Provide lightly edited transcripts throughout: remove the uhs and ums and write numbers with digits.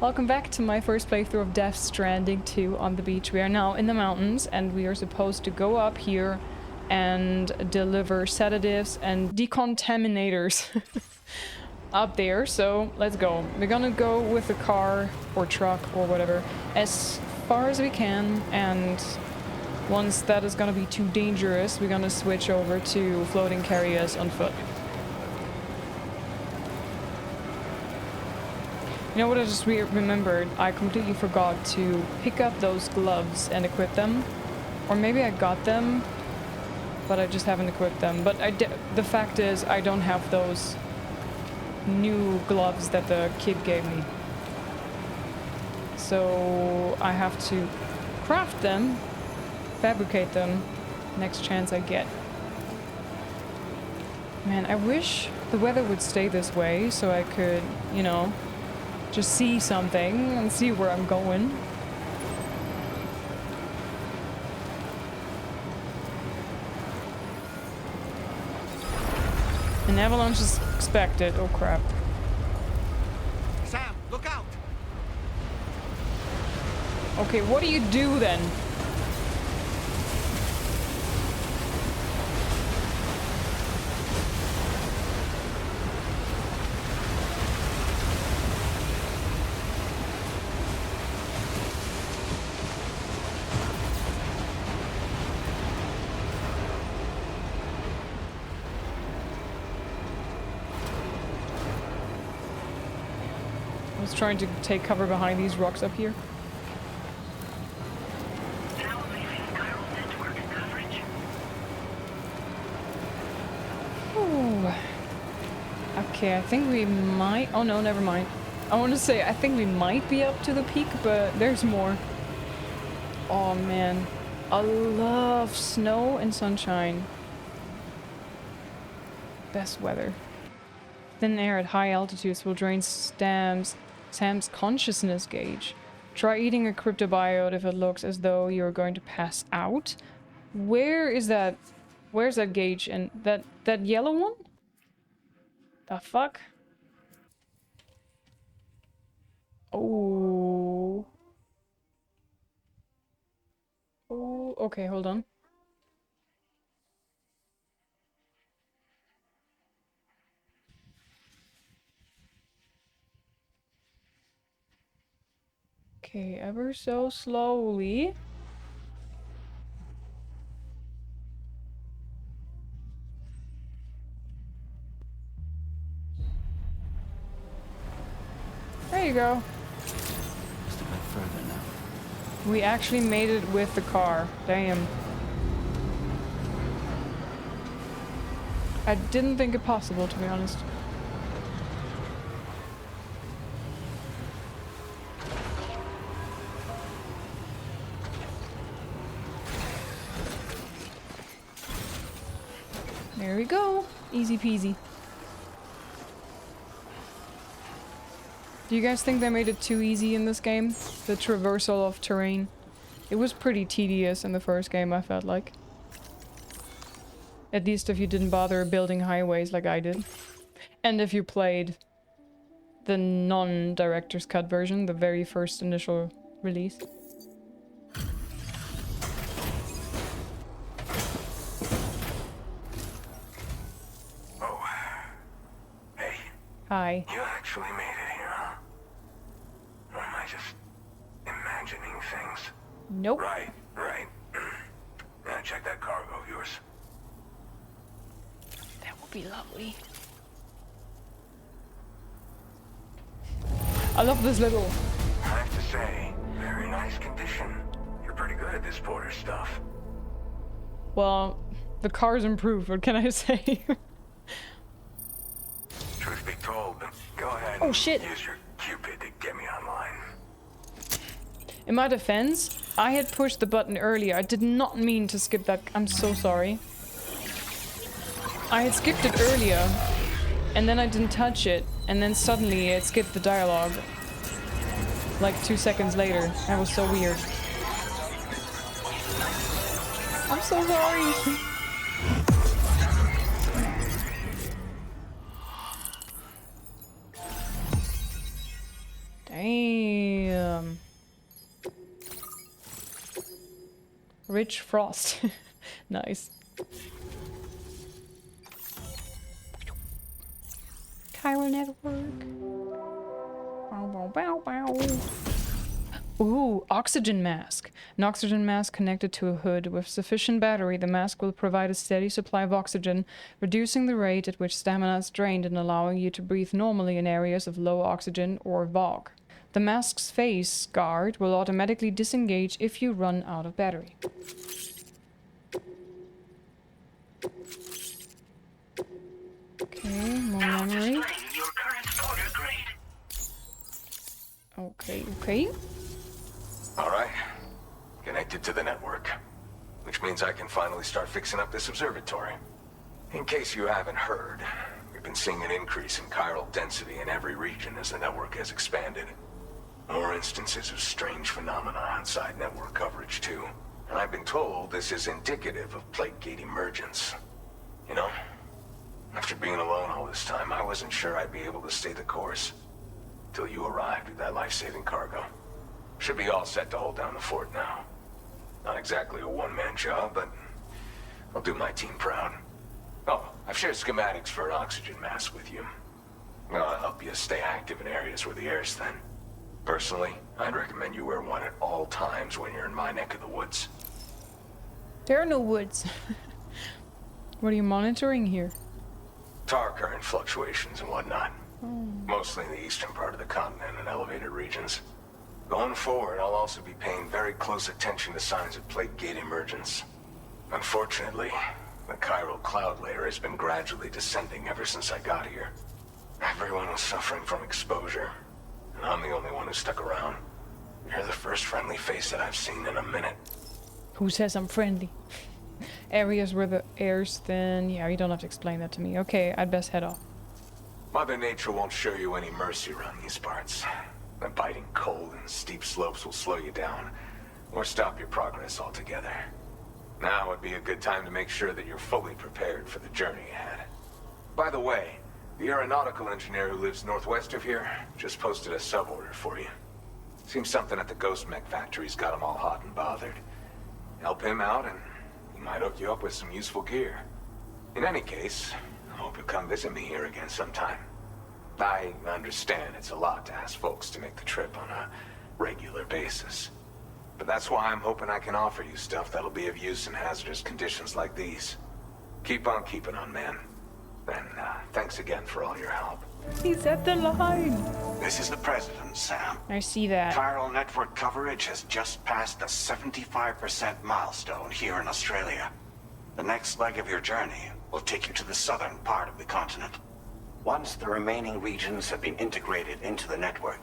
Welcome back to my first playthrough of Death Stranding 2 on the beach. We are now in the mountains and we are supposed to go up here and deliver sedatives and decontaminators up there. So let's go. We're gonna go with the car or truck or whatever as far as we can, and once that is gonna be too dangerous, we're gonna switch over to floating carriers on foot. You know what I just remembered? I completely forgot to pick up those gloves and equip them. Or maybe I got them, but I just haven't equipped them. But the fact is, I don't have those new gloves that the kid gave me. So I have to craft them, fabricate them, next chance I get. Man, I wish the weather would stay this way so I could, you know, just see something and see where I'm going. An avalanche is expected. Oh crap. Sam, look out! Okay, what do you do then? Trying to take cover behind these rocks up here. Ooh. Okay, I think we might... Oh no, never mind. I want to say I think we might be up to the peak, but there's more. Oh man. I love snow and sunshine. Best weather. Thin air at high altitudes will drain Sam's consciousness gauge. Try eating a cryptobiote if it looks as though you're going to pass out. Where is that? Where's that gauge? And that yellow one? The fuck? Oh. Oh, okay, hold on. Okay, ever so slowly. There you go. Just a bit further now. We actually made it with the car. Damn. I didn't think it possible, to be honest. There we go. Easy peasy. Do you guys think they made it too easy in this game? The traversal of terrain. It was pretty tedious in the first game, I felt like. At least if you didn't bother building highways like I did. And if you played the non-director's cut version, the very first initial release. Hi. You actually made it here, huh? Or am I just imagining things? Nope. Right. Now check that cargo of yours. That would be lovely. I love this little... I have to say, very nice condition. You're pretty good at this porter stuff. Well, the car's improved, what can I say? Truth be told, go ahead Oh shit! use your Cupid to get me online. In my defense, I had pushed the button earlier. I did not mean to skip that. I'm so sorry. I had skipped it earlier, and then I didn't touch it, and then suddenly it skipped the dialogue. Like 2 seconds later. That was so weird. I'm so sorry. Dang. Rich frost. Nice. Chiral network. Bow, bow, bow, bow. Ooh, oxygen mask. An oxygen mask connected to a hood. With sufficient battery, the mask will provide a steady supply of oxygen, reducing the rate at which stamina is drained and allowing you to breathe normally in areas of low oxygen or VOG. The mask's face guard will automatically disengage if you run out of battery. Okay, more memory. Okay. Alright. Connected to the network. Which means I can finally start fixing up this observatory. In case you haven't heard, we've been seeing an increase in chiral density in every region as the network has expanded. More instances of strange phenomena outside network coverage too. And I've been told this is indicative of plate gate emergence. You know, after being alone all this time, I wasn't sure I'd be able to stay the course. Till you arrived with that life-saving cargo. Should be all set to hold down the fort now. Not exactly a one-man job, but I'll do my team proud. Oh, I've shared schematics for an oxygen mask with you. I'll help you stay active in areas where the air's thin. Personally, I'd recommend you wear one at all times when you're in my neck of the woods. There are no woods. What are you monitoring here? Tar current fluctuations and whatnot. Mostly in the eastern part of the continent and elevated regions. Going forward, I'll also be paying very close attention to signs of plate gate emergence. Unfortunately, the chiral cloud layer has been gradually descending ever since I got here. Everyone was suffering from exposure, and I'm the only one who stuck around. You're the first friendly face that I've seen in a minute. Who says I'm friendly? Areas where the air's thin. Yeah, you don't have to explain that to me. Okay, I'd best head off. Mother Nature won't show you any mercy around these parts. The biting cold and steep slopes will slow you down, or stop your progress altogether. Now would be a good time to make sure that you're fully prepared for the journey ahead. By the way, the aeronautical engineer who lives northwest of here just posted a sub-order for you. Seems something at the Ghost Mech factory's got him all hot and bothered. Help him out and he might hook you up with some useful gear. In any case, I hope you'll come visit me here again sometime. I understand it's a lot to ask folks to make the trip on a regular basis. But that's why I'm hoping I can offer you stuff that'll be of use in hazardous conditions like these. Keep on keeping on, man. And thanks again for all your help. He's at the line. This is the President, Sam. I see that. Chiral network coverage has just passed the 75% milestone here in Australia. The next leg of your journey will take you to the southern part of the continent. Once the remaining regions have been integrated into the network,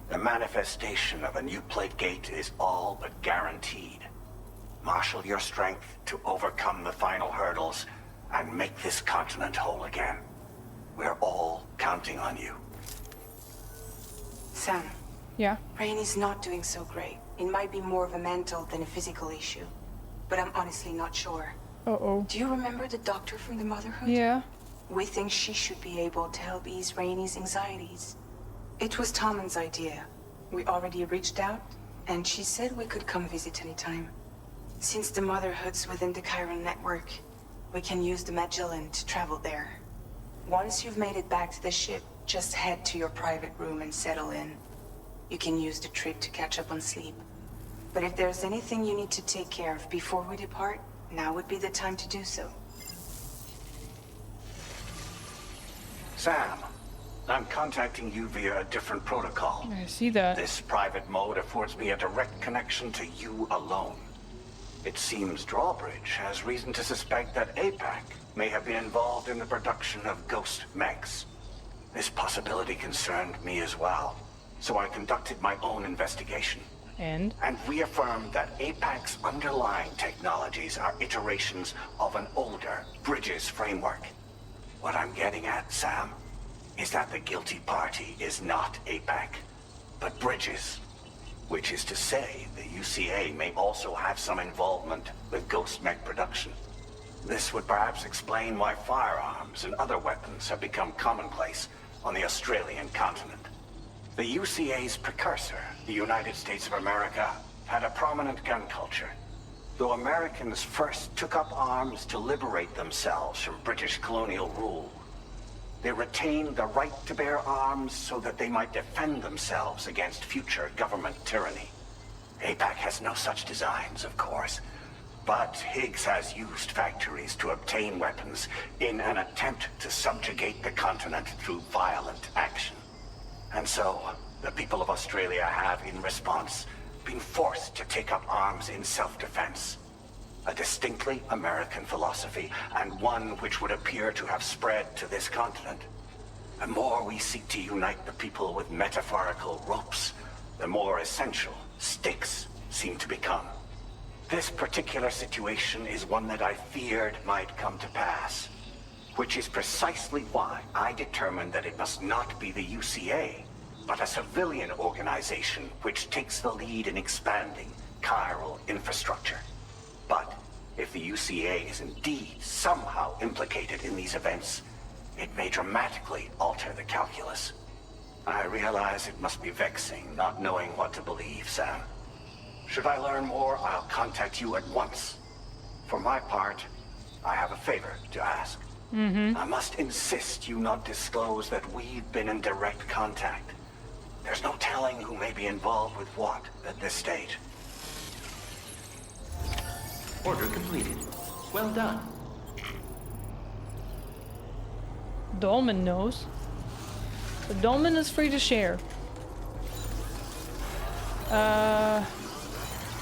the manifestation of a new plate gate is all but guaranteed. Marshal your strength to overcome the final hurdles and make this continent whole again. We're all counting on you. Sam, Yeah. Rain is not doing so great. It might be more of a mental than a physical issue, but I'm honestly not sure. Uh-oh. Do you remember the doctor from the Motherhood? Yeah. We think she should be able to help ease Rainy's anxieties. It was Tommen's idea. We already reached out, and she said we could come visit anytime. Since the Motherhood's within the Chiron network, we can use the Magellan to travel there. Once you've made it back to the ship, just head to your private room and settle in. You can use the trip to catch up on sleep. But if there's anything you need to take care of before we depart, now would be the time to do so. Sam, I'm contacting you via a different protocol. I see that. This private mode affords me a direct connection to you alone. It seems Drawbridge has reason to suspect that APAC may have been involved in the production of ghost mechs. This possibility concerned me as well, so I conducted my own investigation. And Reaffirmed that APAC's underlying technologies are iterations of an older Bridges framework. What I'm getting at, Sam, is that the guilty party is not APAC, but Bridges. Which is to say, the UCA may also have some involvement with ghost mech production. This would perhaps explain why firearms and other weapons have become commonplace on the Australian continent. The UCA's precursor, the United States of America, had a prominent gun culture. Though Americans first took up arms to liberate themselves from British colonial rule, they retained the right to bear arms so that they might defend themselves against future government tyranny. APAC has no such designs, of course, but Higgs has used factories to obtain weapons in an attempt to subjugate the continent through violent action. And so, the people of Australia have, in response, been forced to take up arms in self-defense. A distinctly American philosophy, and one which would appear to have spread to this continent. The more we seek to unite the people with metaphorical ropes, the more essential sticks seem to become. This particular situation is one that I feared might come to pass, which is precisely why I determined that it must not be the UCA, but a civilian organization which takes the lead in expanding chiral infrastructure. But if the UCA is indeed somehow implicated in these events, it may dramatically alter the calculus. I realize it must be vexing not knowing what to believe, Sam. Should I learn more, I'll contact you at once. For my part, I have a favor to ask. I must insist you not disclose that we've been in direct contact. There's no telling who may be involved with what at this stage. Order completed. Well done. Dolman knows. The Dolman is free to share.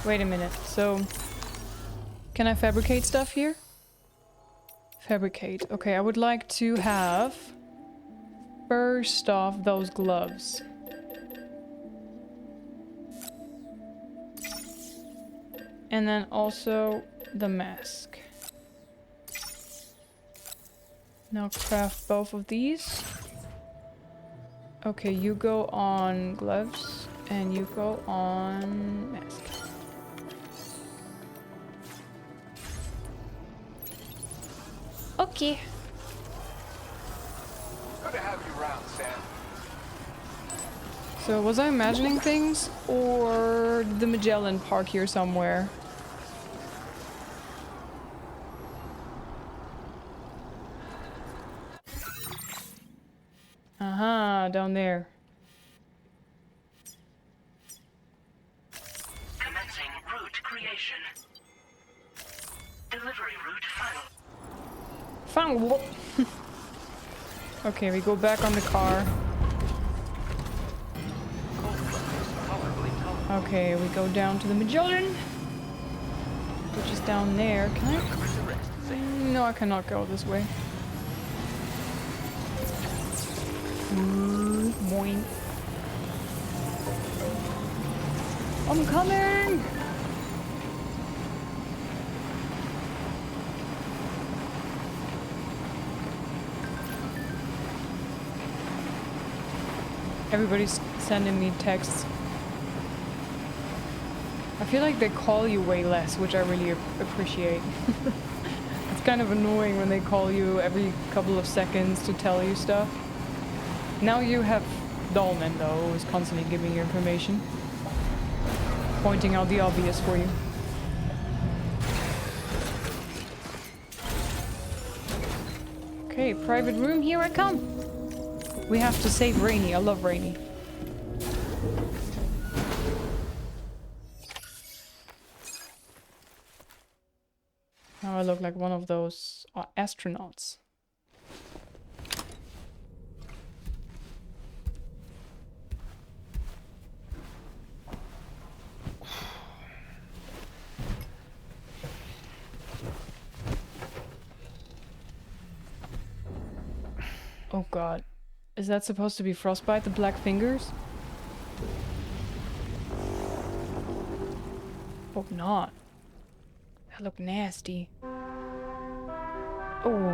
Wait a minute. So, can I fabricate stuff here? Fabricate. Okay, I would like to have first off those gloves. And then also the mask. Now craft both of these. Okay, you go on gloves and you go on mask. Okay. Good to have you around, Sam. So was I imagining things, or the Magellan park here somewhere? Down there. Commencing route creation. Delivery route final. Found. Okay, we go back on the car. Okay, we go down to the Magellan, which is down there. Can I? No, I cannot go this way. Boing. I'm coming! Everybody's sending me texts. I feel like they call you way less, which I really appreciate. It's kind of annoying when they call you every couple of seconds to tell you stuff. Now you have Dolman, though, who's constantly giving you information. Pointing out the obvious for you. Okay, private room, here I come. We have to save Rainy. I love Rainy. Now I look like one of those astronauts. Oh god. Is that supposed to be frostbite, the black fingers? Hope not. That look nasty. Oh.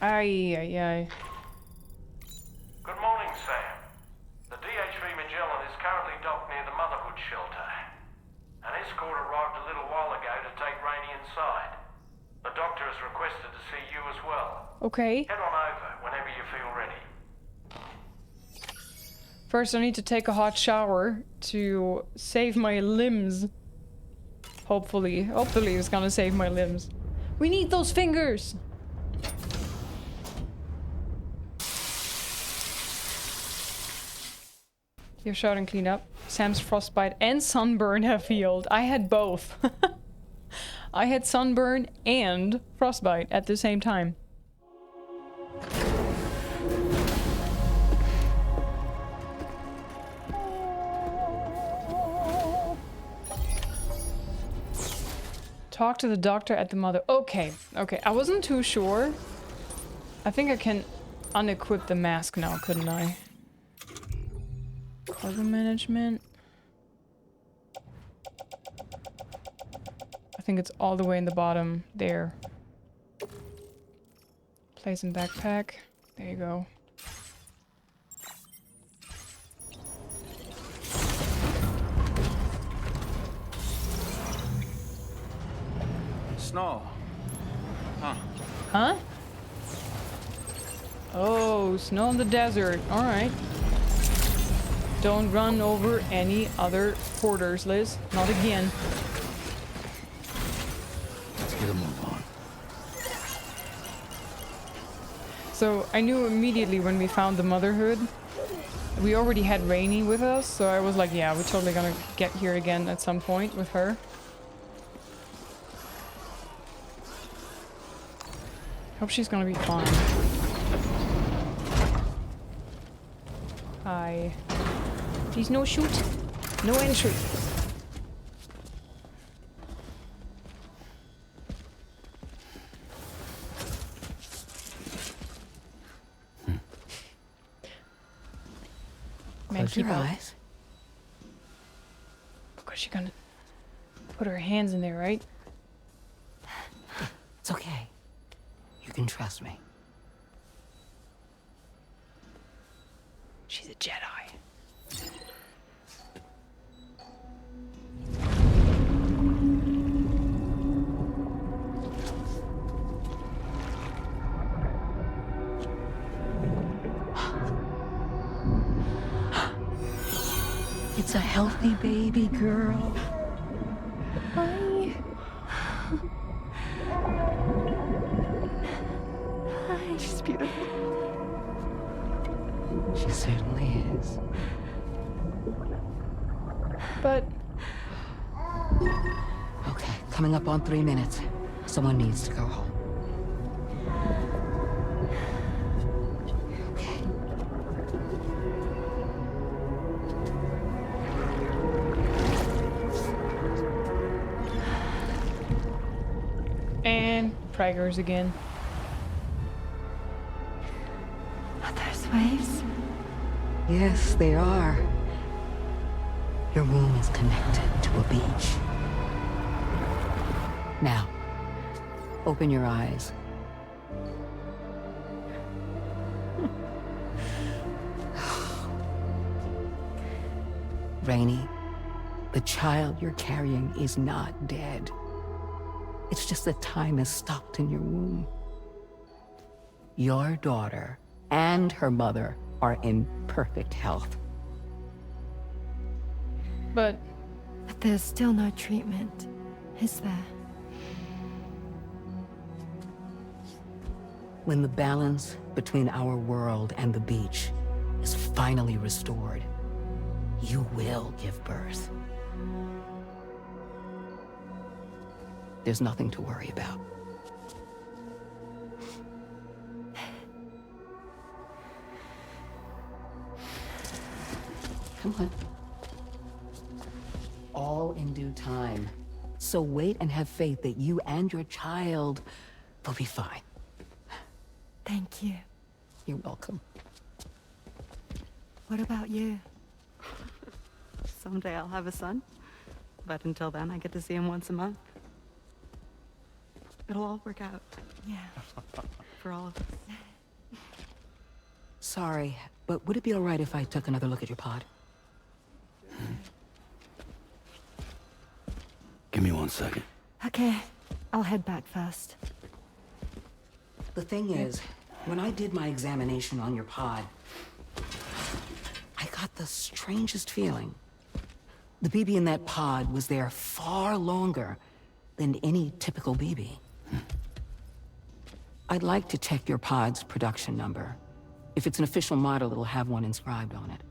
Ay, ay, ay. Good morning, Sam. The DHV Magellan is currently docked near the Motherhood shelter. An escort arrived a little while ago to take Rainey inside. The doctor has requested to see you as well. Okay. Head on over whenever you feel ready. First, I need to take a hot shower to save my limbs. Hopefully it's gonna save my limbs. We need those fingers! You're shouting clean up. Sam's frostbite and sunburn have healed. I had both. I had sunburn and frostbite at the same time. Talk to the doctor at the mother. Okay, okay. I wasn't too sure. I think I can unequip the mask now, couldn't I? Cargo management. I think it's all the way in the bottom there. Place in backpack. There you go. Snow. Huh. Huh? Oh, snow in the desert. Alright. Don't run over any other porters, Liz. Not again. Let's get a move on. So I knew immediately when we found the motherhood. We already had Rainy with us, so I was like, yeah, we're totally gonna get here again at some point with her. Hope she's gonna be fine. Hi. Please no shoot. No entry. Man, Close your eyes. Of course she's gonna put her hands in there, right? It's okay. You can trust me. She's a Jedi. It's a healthy baby girl. Hi. Hi, she's beautiful. She certainly is. But Okay, coming up on 3 minutes. Someone needs to go home. Okay. and Praggers again. Are those waves? Yes, they are. Your womb is connected to a beach. Now, open your eyes. Rainy, the child you're carrying is not dead. It's just that time has stopped in your womb. Your daughter and her mother are in perfect health. But there's still no treatment, is there? When the balance between our world and the beach is finally restored, you will give birth. There's nothing to worry about. Come on. All in due time. So wait and have faith that you and your child will be fine. Thank you. You're welcome. What about you? Someday I'll have a son, but until then I get to see him once a month. It'll all work out. Yeah. For all of us. Sorry, but would it be all right if I took another look at your pod? Give me 1 second. Okay, I'll head back first. The thing is, when I did my examination on your pod, I got the strangest feeling. The BB in that pod was there far longer than any typical BB. I'd like to check your pod's production number. If it's an official model, it'll have one inscribed on it.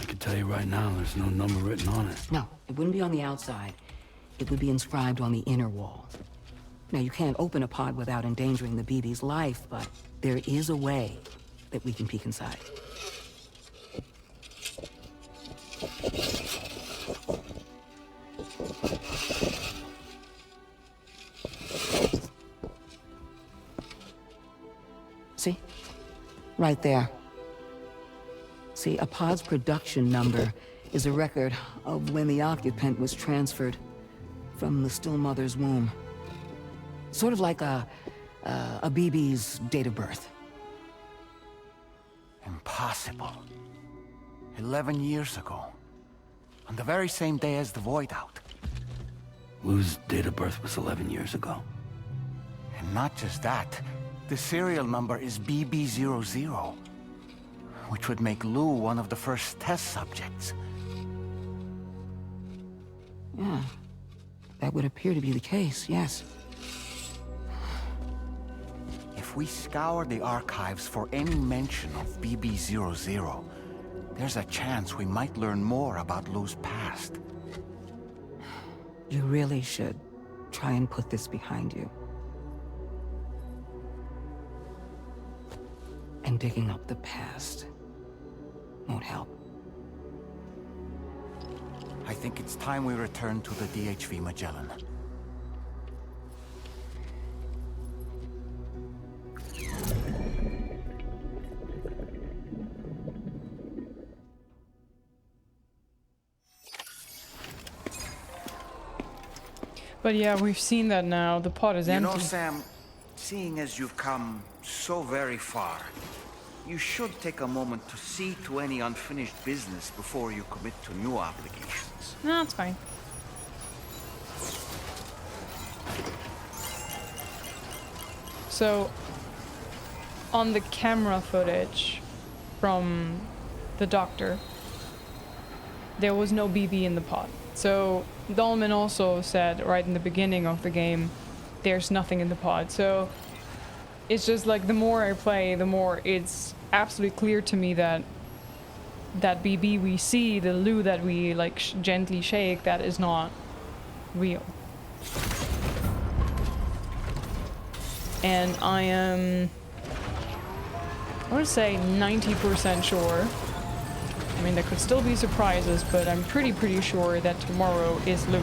I can tell you right now, there's no number written on it. No, it wouldn't be on the outside. It would be inscribed on the inner wall. Now, you can't open a pod without endangering the BB's life, but there is a way that we can peek inside. See? Right there. See, a pod's production number is a record of when the occupant was transferred from the still mother's womb. Sort of like a BB's date of birth. Impossible. 11 years ago. On the very same day as the Void Out. Lou's date of birth was 11 years ago. And not just that, the serial number is BB00, which would make Lou one of the first test subjects. Yeah, that would appear to be the case, yes. If we scour the archives for any mention of BB00, there's a chance we might learn more about Lou's past. You really should try and put this behind you. And digging up the past won't help. I think it's time we return to the DHV Magellan. But yeah, we've seen that now. The pod is empty. You know, Sam, seeing as you've come so very far, you should take a moment to see to any unfinished business before you commit to new obligations. No, that's fine. So, on the camera footage from the doctor, there was no BB in the pod. So, Dolman also said right in the beginning of the game, there's nothing in the pod. So, it's just like the more I play, the more it's absolutely clear to me that that BB we see, the Lou that we like gently shake, that is not real. And I am, I want to say 90% sure. I mean, there could still be surprises, but I'm pretty sure that tomorrow is Lou.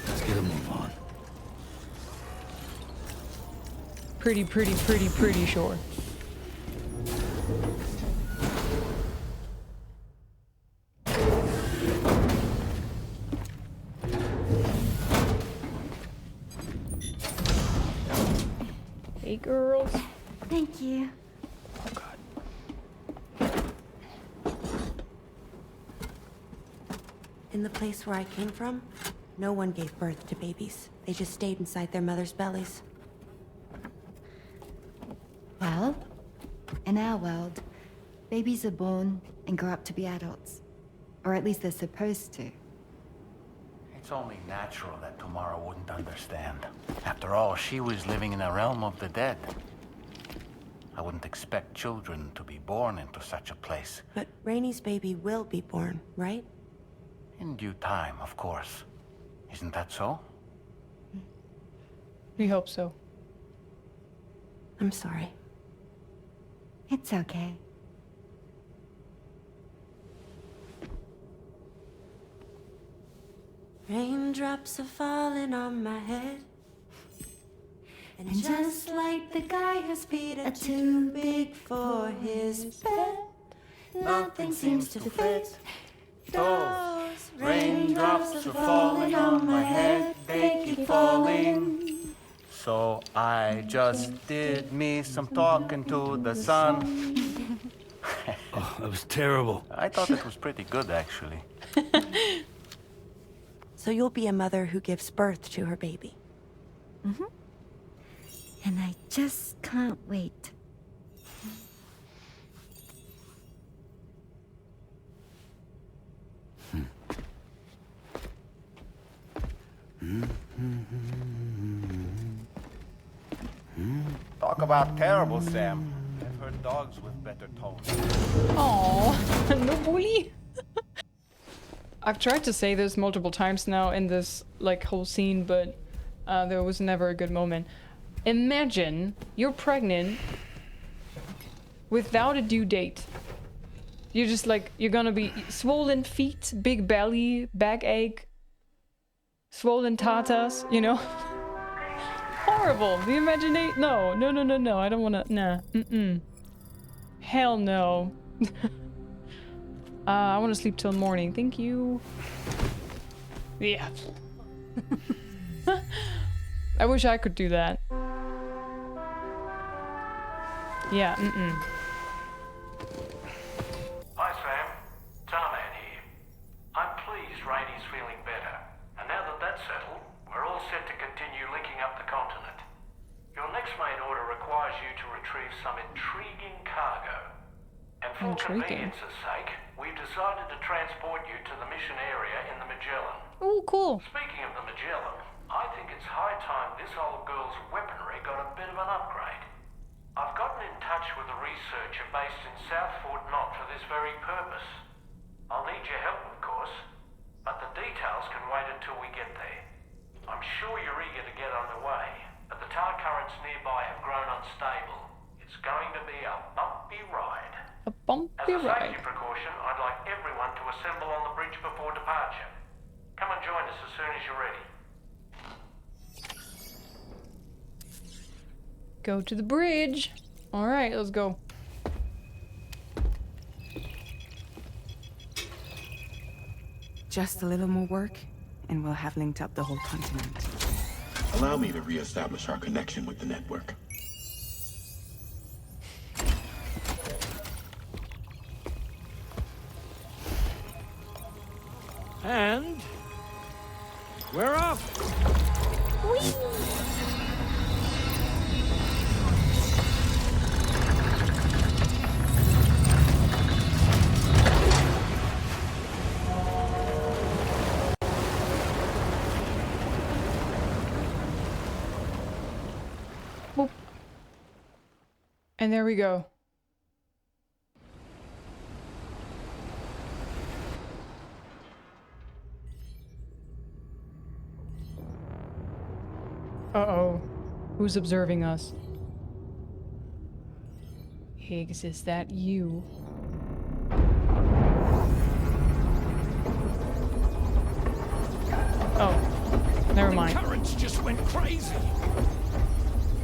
Let's get a move on. Pretty sure. Hey, girls. Thank you. Oh, God. In the place where I came from, no one gave birth to babies. They just stayed inside their mother's bellies. Well, in our world, babies are born and grow up to be adults. Or at least they're supposed to. It's only natural that Tamara wouldn't understand. After all, she was living in a realm of the dead. I wouldn't expect children to be born into such a place. But Rainey's baby will be born, right? In due time, of course. Isn't that so? We hope so. I'm sorry. It's okay. Raindrops are falling on my head. And just like the guy whose feet are too big for his bed, nothing seems to fit. Those raindrops are falling on my head, they keep falling. So I just did me some talking to the sun. Oh, that was terrible. I thought it was pretty good, actually. So you'll be a mother who gives birth to her baby. Mm-hmm. And I just can't wait. Talk about terrible, Sam. I've heard dogs with better tones. Oh, no bully. I've tried to say this multiple times now in this like whole scene, but there was never a good moment. Imagine you're pregnant without a due date. You're just like, you're gonna be swollen feet, big belly, backache, swollen tatas, you know? Horrible. The imagination. No. I don't wanna. Nah. Hell no. I wanna sleep till morning. Thank you. Yeah. I wish I could do that. Yeah. Hi, Sam. Tarman here. I'm pleased Rainey's feeling better. And now that that's settled, we're all set to continue linking up the continent. Your next main order requires you to retrieve some intriguing cargo. And for convenience's sake, we've decided to transport you to the mission area in the Magellan. Oh, cool. Speaking of the Magellan, I think it's high time this old girl's weaponry got a bit of an upgrade. I've gotten in touch with a researcher based in South Fort Knott for this very purpose. I'll need your help, of course, but the details can wait until we get there. I'm sure you're eager to get underway, but the tar currents nearby have grown unstable. It's going to be a bumpy ride. A bumpy ride. As a safety precaution, I'd like everyone to assemble on the bridge before departure. Come and join us as soon as you're ready. Go to the bridge. All right, let's go. Just a little more work, and we'll have linked up the whole continent. Allow me to re-establish our connection with the network. And we're off. Whee! Boop. And there we go. Uh-oh. Who's observing us? Higgs, is that you? Oh, never mind. The currents just went crazy.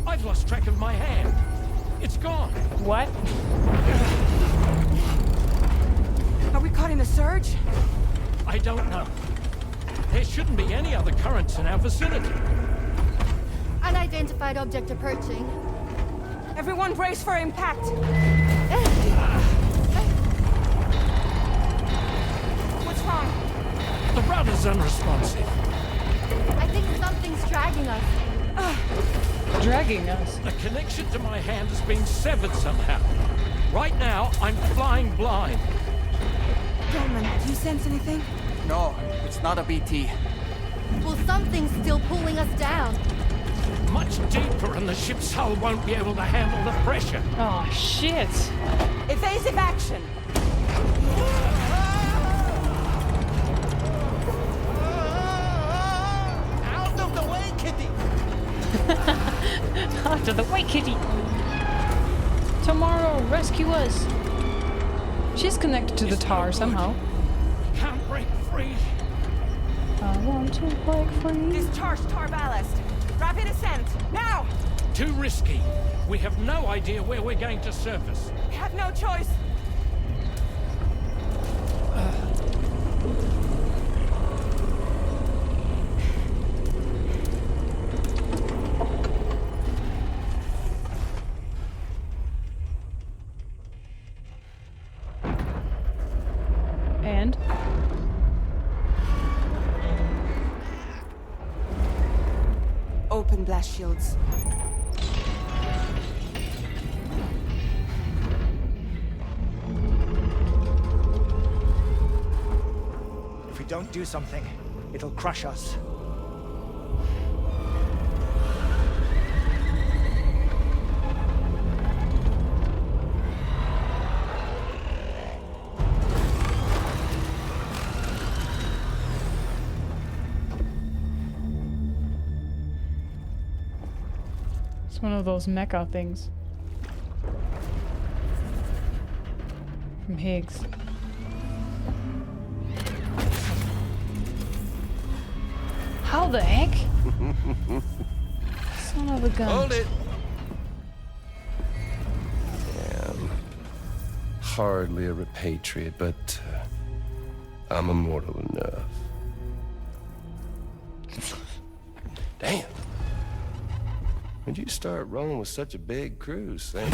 I've lost track of my hand. It's gone. What? Are we caught in a surge? I don't know. There shouldn't be any other currents in our vicinity. Unidentified object approaching. Everyone brace for impact! What's wrong? The rudder's unresponsive. I think something's dragging us. Dragging us? The connection to my hand has been severed somehow. Right now, I'm flying blind. Dolman, do you sense anything? No, it's not a BT. Well, something's still pulling us down. Much deeper and the ship's hull won't be able to handle the pressure. Oh, shit. Evasive action! Out of the way, kitty! Out of the way, kitty! Tomorrow, rescue us! She's connected to the tar somehow. Can't break free. I want to break free. Discharge tar ballast. Rapid ascent, now! Too risky. We have no idea where we're going to surface. We have no choice. And? Open blast shields. we don't do something, it'll crush us. It's one of those mecha things. From Higgs. How the heck? Son of a gun. Hold it! Damn. Hardly a repatriate, but I'm immortal enough. Damn. When'd you start rolling with such a big crew, Sam?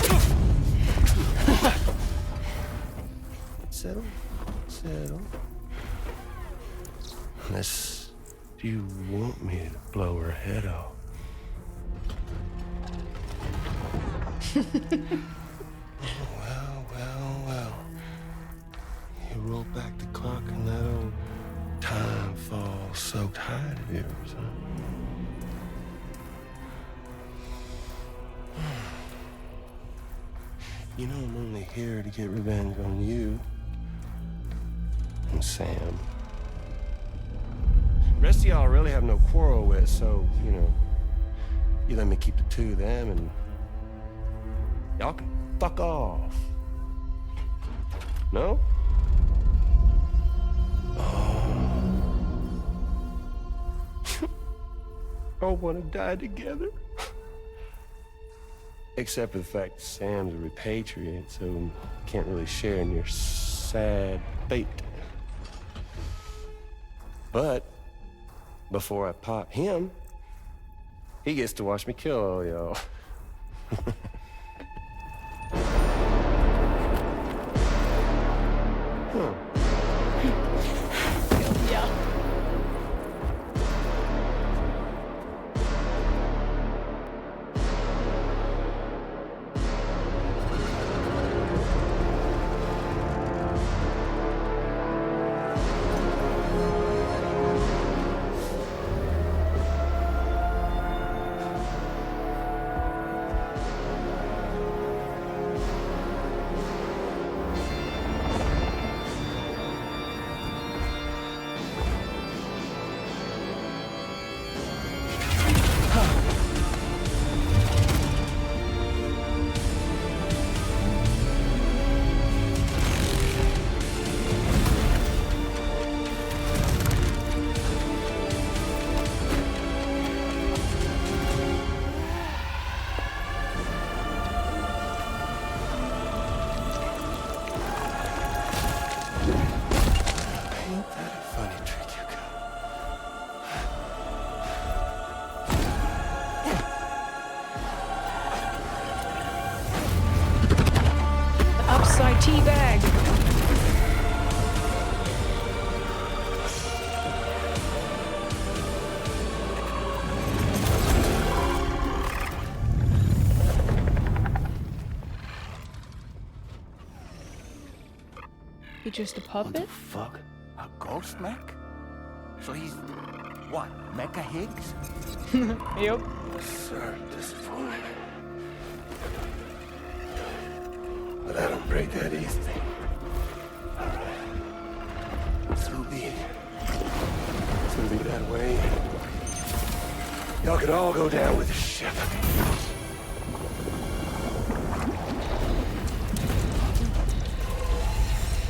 Settle. Settle. Unless you want me to blow her head off. Well. You roll back the clock and that old time fall soaked hide of yours, huh? You know I'm only here to get revenge on you and Sam. The rest of y'all really have no quarrel with, so, you know, you let me keep the two of them and y'all can fuck off. No? Oh. All want to die together. Except for the fact that Sam's a repatriate, so can't really share in your sad fate. But before I pop him, he gets to watch me kill all y'all. Huh. Yeah. Teabag. He just a puppet? What the fuck? A ghost mech? So he's what? Mecha Higgs? Yep. Sorry to disappoint. But I don't break that easy. So be it. It's gonna be that way. Y'all could all go down with the ship.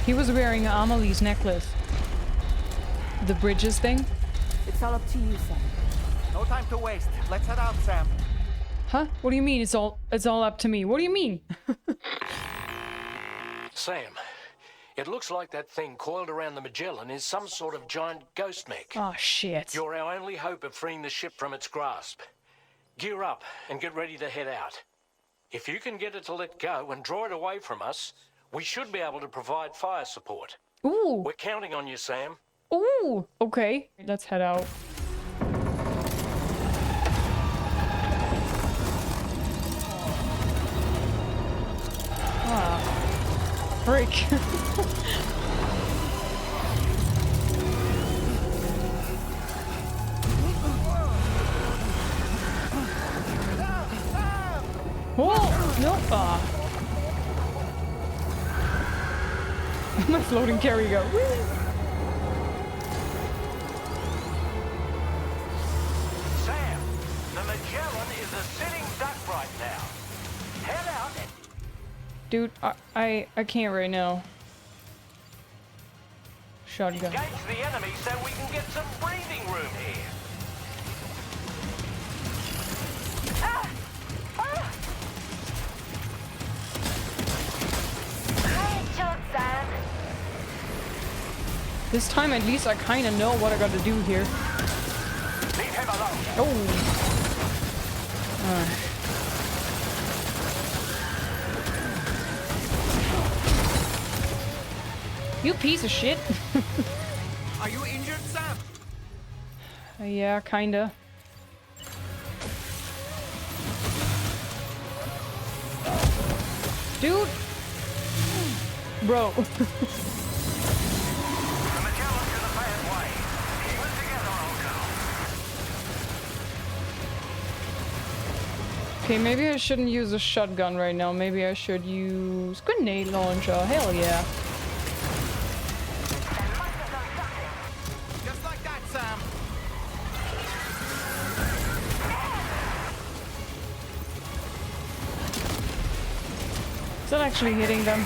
He was wearing Amelie's necklace. The bridges thing? It's all up to you, Sam. No time to waste. Let's head out, Sam. Huh? What do you mean it's all up to me? What do you mean? Sam, it looks like that thing coiled around the Magellan is some sort of giant ghost mech. Oh, shit. You're our only hope of freeing the ship from its grasp. Gear up and get ready to head out. If you can get it to let go and draw it away from us, we should be able to provide fire support. Ooh. We're counting on you, Sam. Ooh. Okay. Let's head out. Ah. Frick. Oh, no. Ah. My floating carry go. Sam, the Magellan is a sitting duck right now. Head out. Dude, I can't right now. Shotgun. Engage the enemy so we can get some breathing room here. Ah! Ah! Great shot, Sam. This time at least I kind of know what I got to do here. Leave him alone. Oh. You piece of shit. Are you injured, Sam? Yeah, kinda. Dude! Bro. Okay, maybe I shouldn't use a shotgun right now. Maybe I should use grenade launcher. Hell yeah. Just like that, Sam. Is that actually hitting them?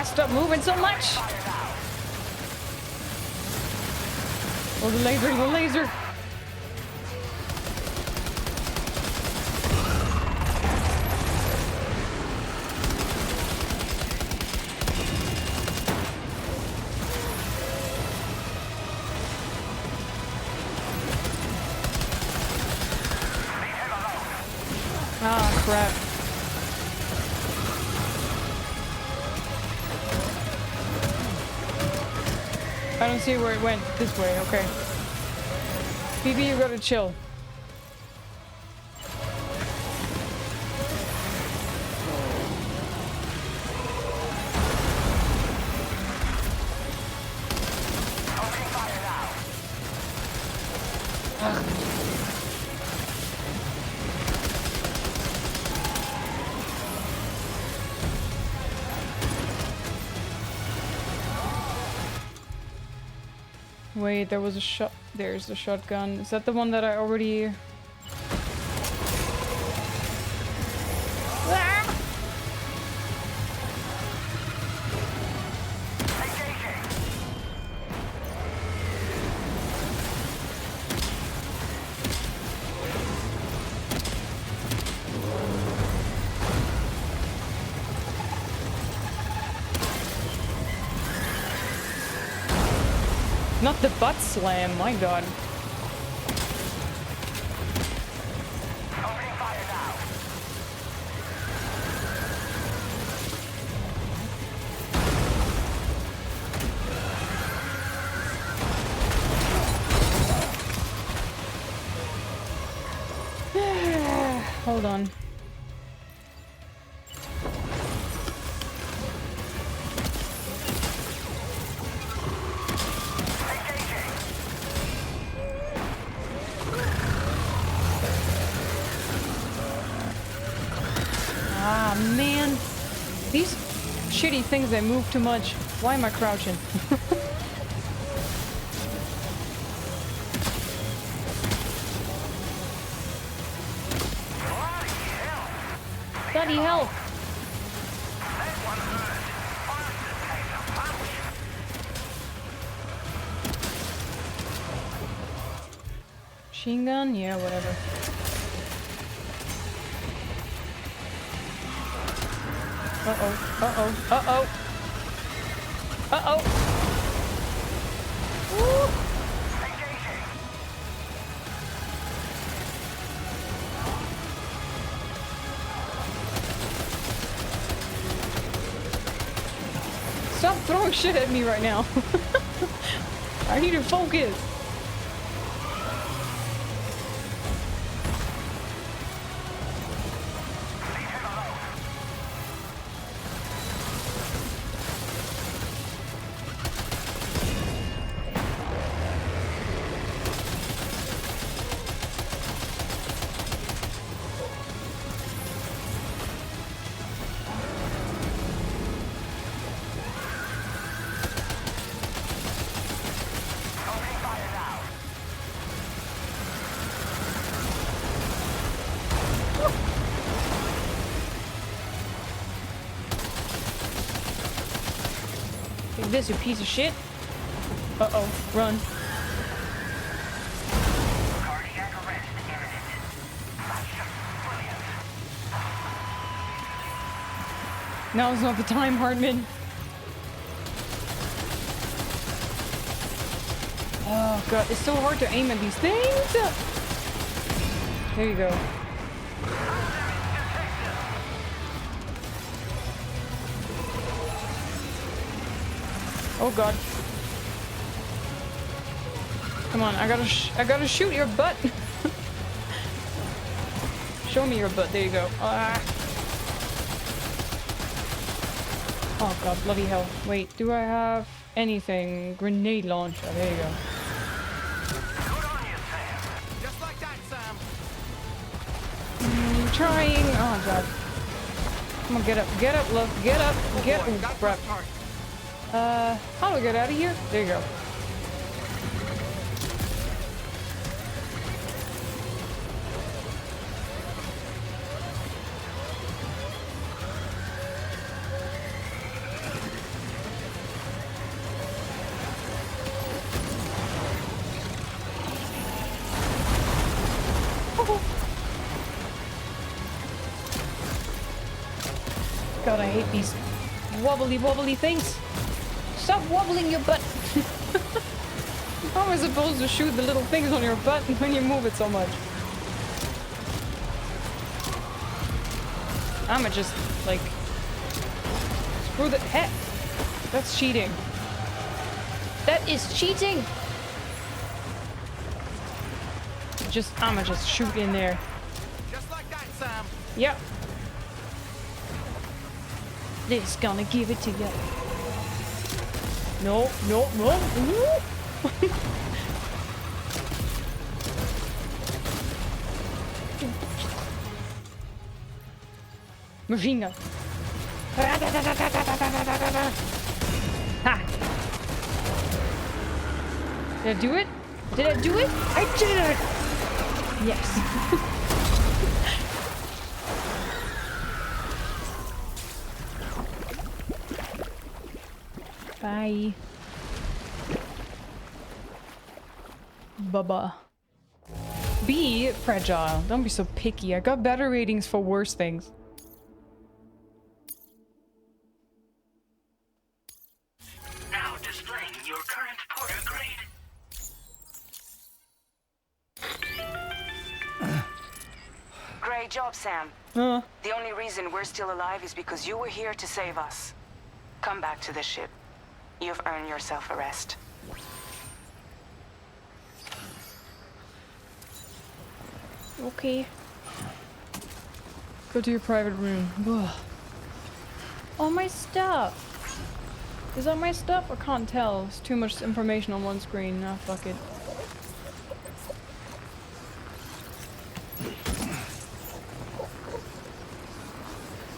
Stop moving so much! Oh, the laser, the laser! Ah, crap. I don't see where it went. This way, okay. BB, you gotta chill. Wait, there was a shot. There's the shotgun. Is that the one that I already... Ah! Not the butt slam, my god. Opening fire now. Hold on. Ah, man. These shitty things, they move too much. Why am I crouching? Bloody hell. Machine gun? Yeah, whatever. Uh-oh, uh-oh, uh-oh. Uh-oh. Woo! Stop throwing shit at me right now. I need to focus. This, you piece of shit. Uh-oh, run. Cardiac arrest imminent. Brilliant. Now's not the time, Hartman. Oh god, it's so hard to aim at these things. There you go. Oh god. Come on, I gotta shoot your butt. Show me your butt. There you go. Ah. Oh god, bloody hell. Wait, do I have anything? Grenade launcher. There you go. Just like that, Sam. I'm trying. Oh god. Come on, get up. Get up, love. Get up. Get up. Oh, crap. How do I get out of here? There you go. God, I hate these wobbly things. Stop wobbling your butt. How am I supposed to shoot the little things on your butt when you move it so much? I'ma just, like... Screw the heck. That's cheating. That is cheating! I'ma just shoot in there. Just like that, Sam. Yep. This gonna give it to you. No. Machine gun. Ha! Did I do it? Did I do it? I did it! Yes. Bye. Bubba. Be fragile. Don't be so picky. I got better ratings for worse things. Now displaying your current Porter grade. Great job, Sam. The only reason we're still alive is because you were here to save us. Come back to the ship. You've earned yourself a rest. Okay. Go to your private room. Ugh. All my stuff. Is that my stuff? I can't tell. There's too much information on one screen. Nah, fuck it.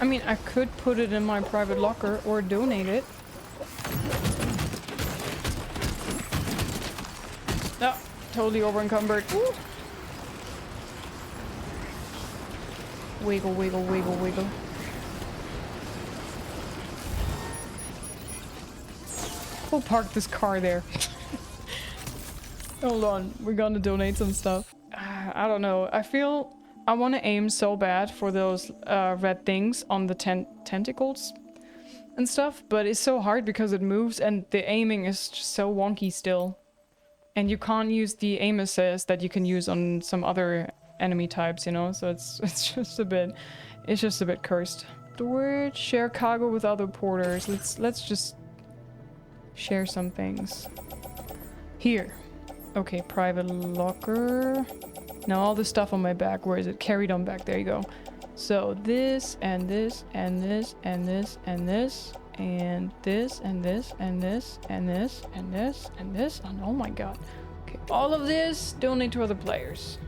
I mean, I could put it in my private locker or donate it. No, totally over encumbered. Woo. Wiggle, wiggle, wiggle, wiggle. We'll park this car there. Hold on, we're gonna donate some stuff. I don't know. I feel I want to aim so bad for those red things on the tentacles and stuff, but it's so hard because it moves and the aiming is just so wonky still. And you can't use the aim assist that you can use on some other enemy types, you know? So it's just a bit cursed. Storage, share cargo with other porters. Let's just share some things. Here. Okay, private locker. Now all the stuff on my back, where is it? Carried on back, there you go. So this, and this, and this, and this, and this, and this, and this, and this, and this, and this, and this, and oh my god. Okay, all of this, donate to other players.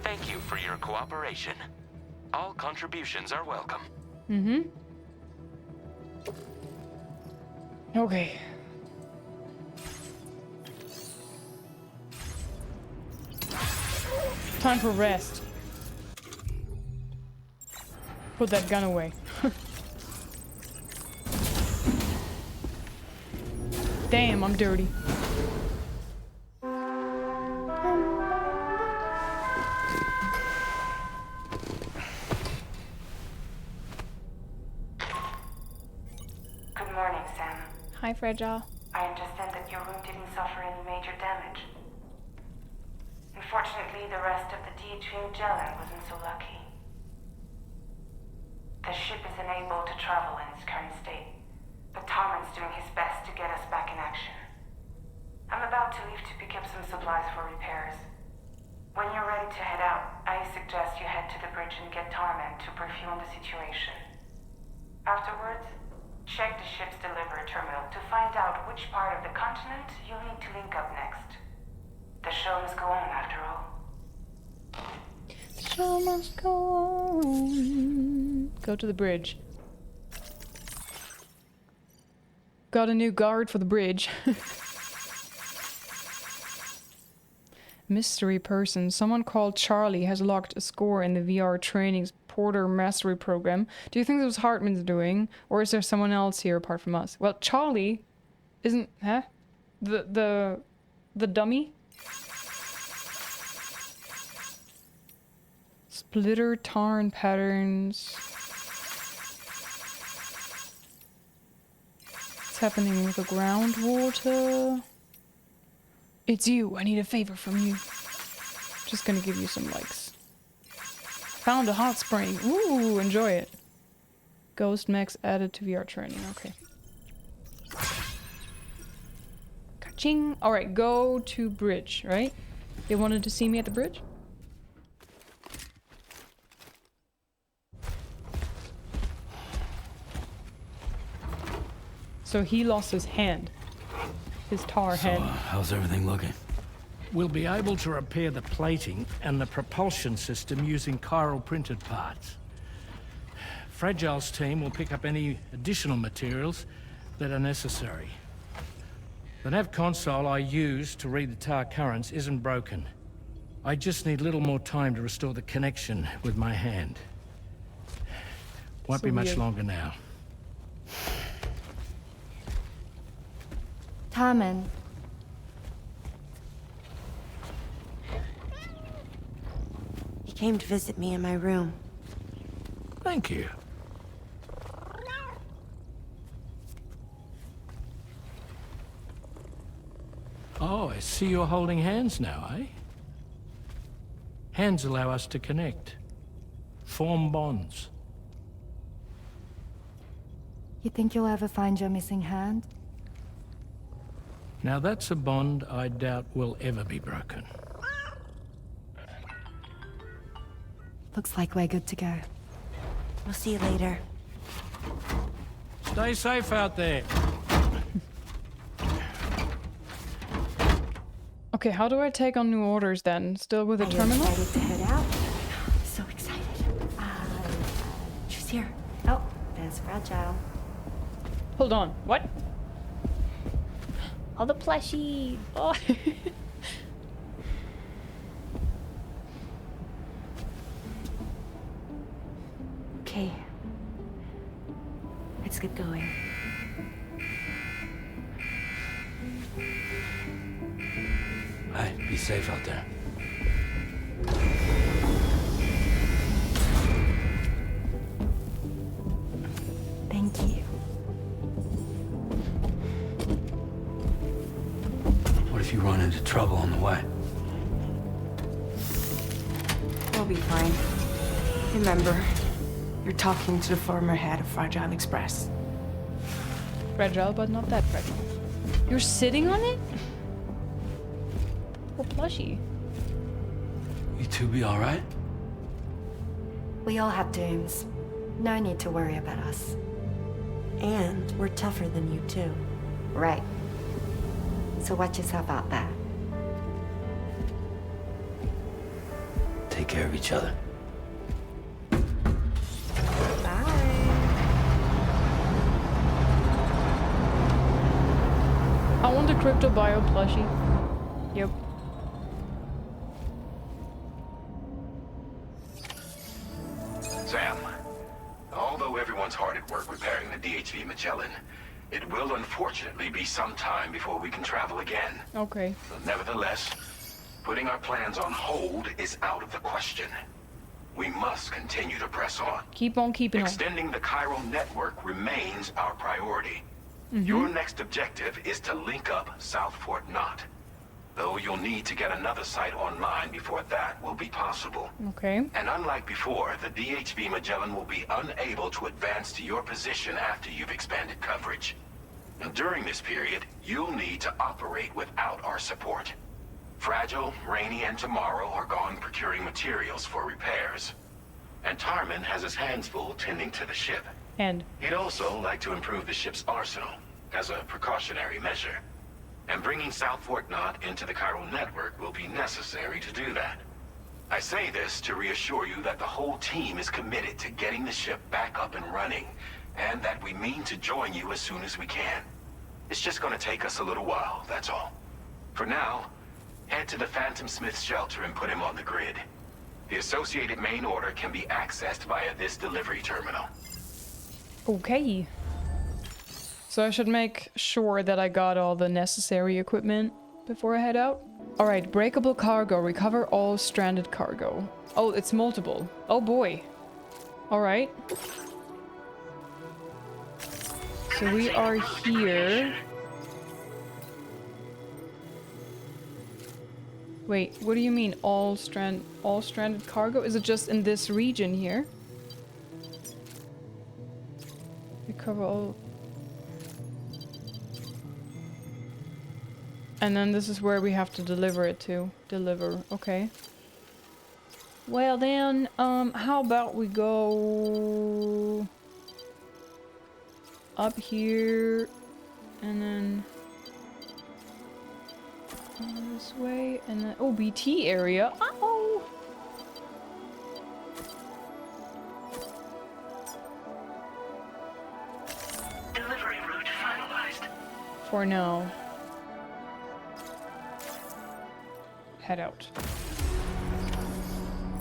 Thank you for your cooperation. All contributions are welcome. Mm-hmm. Okay. Time for rest. Put that gun away. Damn, I'm dirty. Good morning, Sam. Hi, Fragile. I understand that your room didn't suffer any major damage. Unfortunately, the rest of the DHV Magellan wasn't so lucky. The ship is unable to travel in its current state, but Tarman's doing his best to get us back in action. I'm about to leave to pick up some supplies for repairs. When you're ready to head out, I suggest you head to the bridge and get Tarman to brief you on the situation. Afterwards, check the ship's delivery terminal to find out which part of the continent you'll need to link up next. The show must go on, after all. The show must go on. Go to the bridge. Got a new guard for the bridge. Mystery person. Someone called Charlie has logged a score in the VR training's Porter Mastery program. Do you think this was Hartman's doing? Or is there someone else here apart from us? Well, Charlie isn't... Huh? The dummy? Splitter, tarn patterns. What's happening with the groundwater? It's you. I need a favor from you. Just gonna give you some likes. Found a hot spring. Ooh, enjoy it. Ghost mechs added to VR training. Okay. Ka-ching. Alright, go to bridge, right? They wanted to see me at the bridge? So he lost his hand. His tar hand. How's everything looking? We'll be able to repair the plating and the propulsion system using chiral printed parts. Fragile's team will pick up any additional materials that are necessary. The nav console I used to read the tar currents isn't broken. I just need a little more time to restore the connection with my hand. Won't be much longer now. Tarman. He came to visit me in my room. Thank you. Oh, I see you're holding hands now, eh? Hands allow us to connect. Form bonds. You think you'll ever find your missing hand? Now that's a bond I doubt will ever be broken. Looks like we're good to go. We'll see you later. Stay safe out there. Okay, how do I take on new orders then? Still with the terminal? Are you excited to head out? So excited. She's here. Oh, there's Fragile. Hold on. What? All the plushie. Oh. Okay. Let's get going. Hey, be safe out there. Thank you. What if you run into trouble on the way? We'll be fine. Remember, you're talking to the former head of Fragile Express. Fragile, but not that fragile. You're sitting on it? Oh, plushie. You two be alright? We all have dooms. No need to worry about us. And we're tougher than you too. Right. So watch yourself out there. Take care of each other. I want the crypto bio plushie. Yep. Sam, although everyone's hard at work repairing the DHV Magellan, it will unfortunately be some time before we can travel again. Okay. Nevertheless, putting our plans on hold is out of the question. We must continue to press on. Keep on keeping on. Extending the chiral network remains our priority. Your next objective is to link up South Fort Knot. Though you'll need to get another site online before that will be possible. Okay. And unlike before, the DHV Magellan will be unable to advance to your position after you've expanded coverage. Now, during this period, you'll need to operate without our support. Fragile, Rainy, and Tomorrow are gone procuring materials for repairs. And Tarman has his hands full tending to the ship. And He'd also like to improve the ship's arsenal as a precautionary measure. And bringing South Fort Knot into the chiral network will be necessary to do that. I say this to reassure you that the whole team is committed to getting the ship back up and running, and that we mean to join you as soon as we can. It's just gonna take us a little while, that's all. For now, head to the Phantom Smith shelter and put him on the grid. The associated main order can be accessed via this delivery terminal. okay. So I should make sure that I got all the necessary equipment before I head out. Alright, breakable cargo. Recover all stranded cargo. Oh, it's multiple. Oh boy. Alright. So we are here. Wait, what do you mean all stranded cargo? Is it just in this region here? Recover all. And then this is where we have to deliver it to. Deliver, okay. Well then, how about we go up here and then this way and then OBT area. Oh! Delivery route finalized. For now. Head out.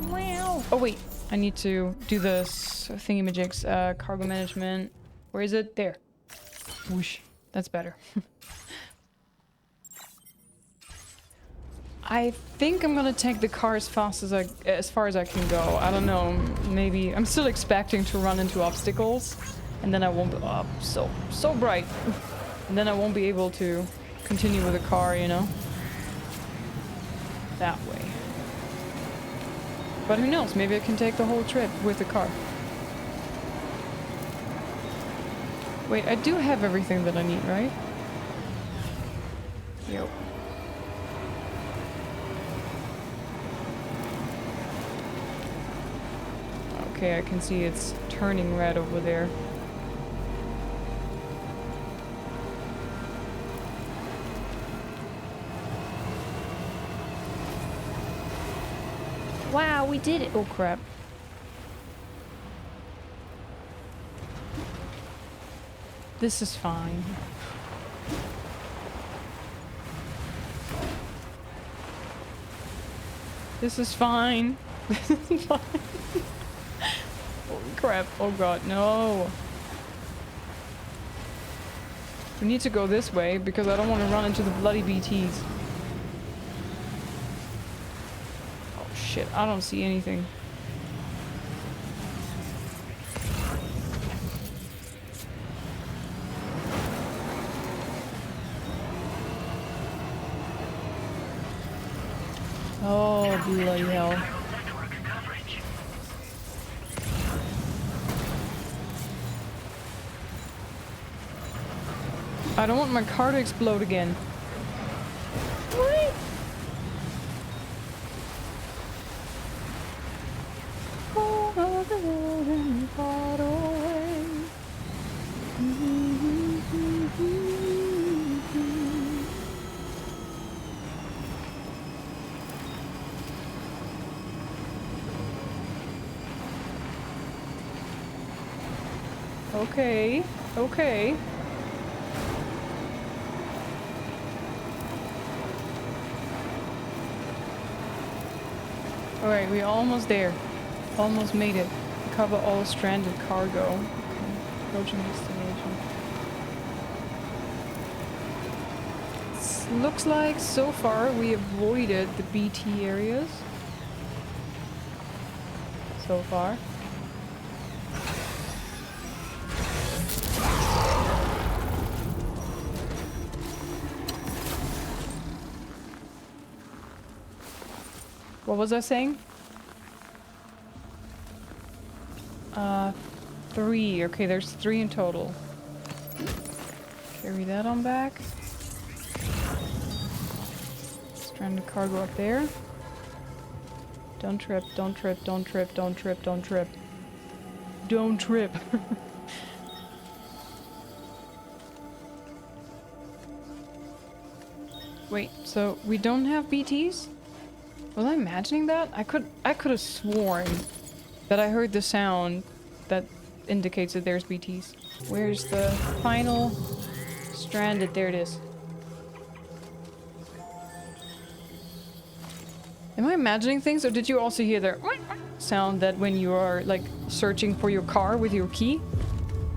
Wow. Oh wait, I need to do this thingy-majigs, cargo management. Where is it? There. Whoosh. That's better. I think I'm gonna take the car as far as I can go. I don't know. Maybe I'm still expecting to run into obstacles, and then I won't be so bright, and then I won't be able to continue with the car, you know. That way. But who knows? Maybe I can take the whole trip with the car. Wait, I do have everything that I need, right? Yep. Okay, I can see it's turning red over there. Wow, we did it! Oh crap. This is fine. This is fine. This is fine. Holy crap. Oh god, no. We need to go this way because I don't want to run into the bloody BTs. Oh shit, I don't see anything. Oh, bloody hell. I don't want my car to explode again. What? Far away. Okay, okay. Alright, we're almost there. Almost made it. Cover all stranded cargo. Okay. Approaching destination. Looks like so far we avoided the BT areas. So far. What was I saying? 3. Okay, there's 3 in total. Carry that on back. Stranded cargo up there. Don't trip, don't trip, don't trip, don't trip, don't trip. Don't trip. Wait, so we don't have BTs? Was I imagining that? I could have sworn that I heard the sound that indicates that there's BTs. Where's the final stranded? There it is. Am I imagining things, or did you also hear the sound that when you are like searching for your car with your key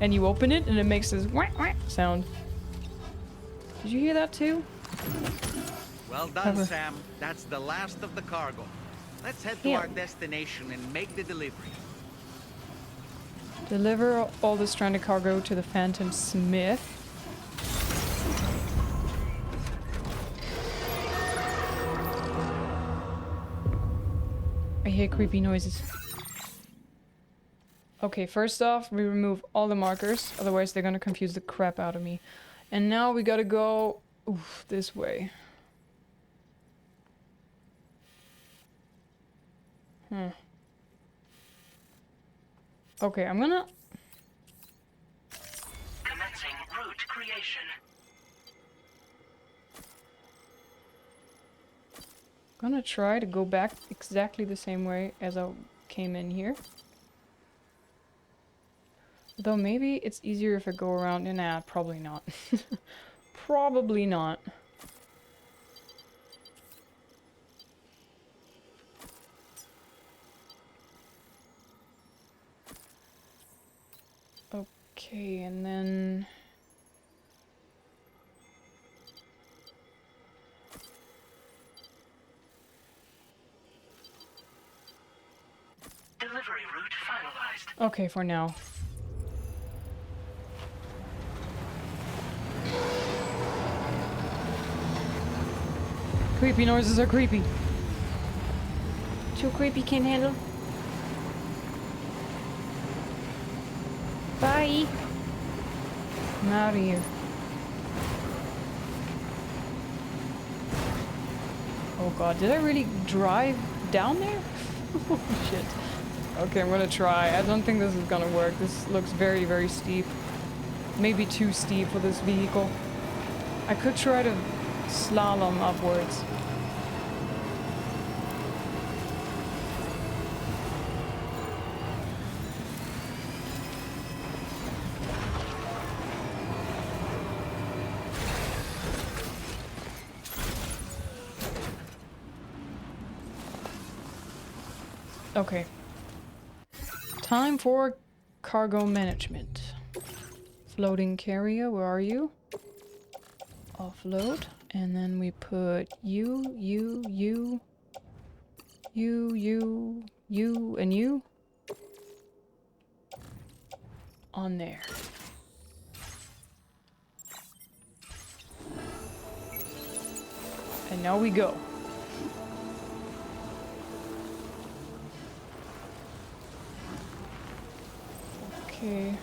and you open it and it makes this sound? Did you hear that too? Well done, Sam. That's the last of the cargo. Let's head to our destination and make the delivery. Deliver all the stranded cargo to the Phantom Smith. I hear creepy noises. Okay, first off, we remove all the markers, otherwise they're gonna confuse the crap out of me. And now we gotta go this way. Okay, I'm gonna... Commencing route creation. I'm gonna try to go back exactly the same way as I came in here. Though maybe it's easier if I go around... Nah, probably not. Probably not. Okay, and then... Delivery route finalized. Okay, for now. Creepy noises are creepy. Too creepy, can't handle. Bye. I'm out of here. Oh god, did I really drive down there? Oh shit. Okay, I'm gonna try. I don't think this is gonna work. This looks very, very steep. Maybe too steep for this vehicle. I could try to slalom upwards. Okay. Time for cargo management. Floating carrier, where are you? Offload. And then we put you, and you on there. And now we go. Okay.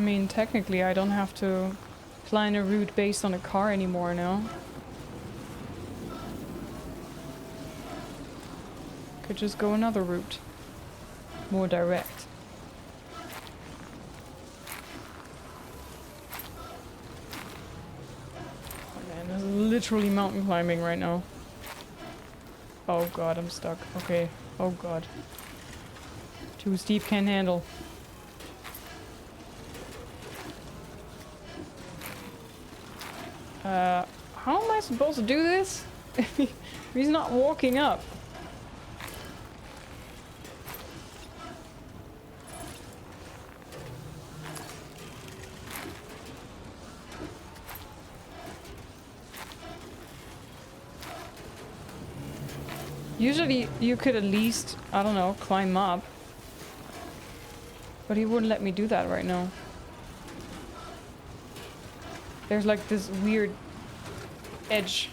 I mean, technically I don't have to plan a route based on a car anymore now. Could just go another route. More direct. Oh man, this is literally mountain climbing right now. Oh god, I'm stuck. Okay. Oh god. Too steep, can't handle. How am I supposed to do this? He's not walking up. Usually you could at least, I don't know, climb up. But he wouldn't let me do that right now. There's like this weird edge.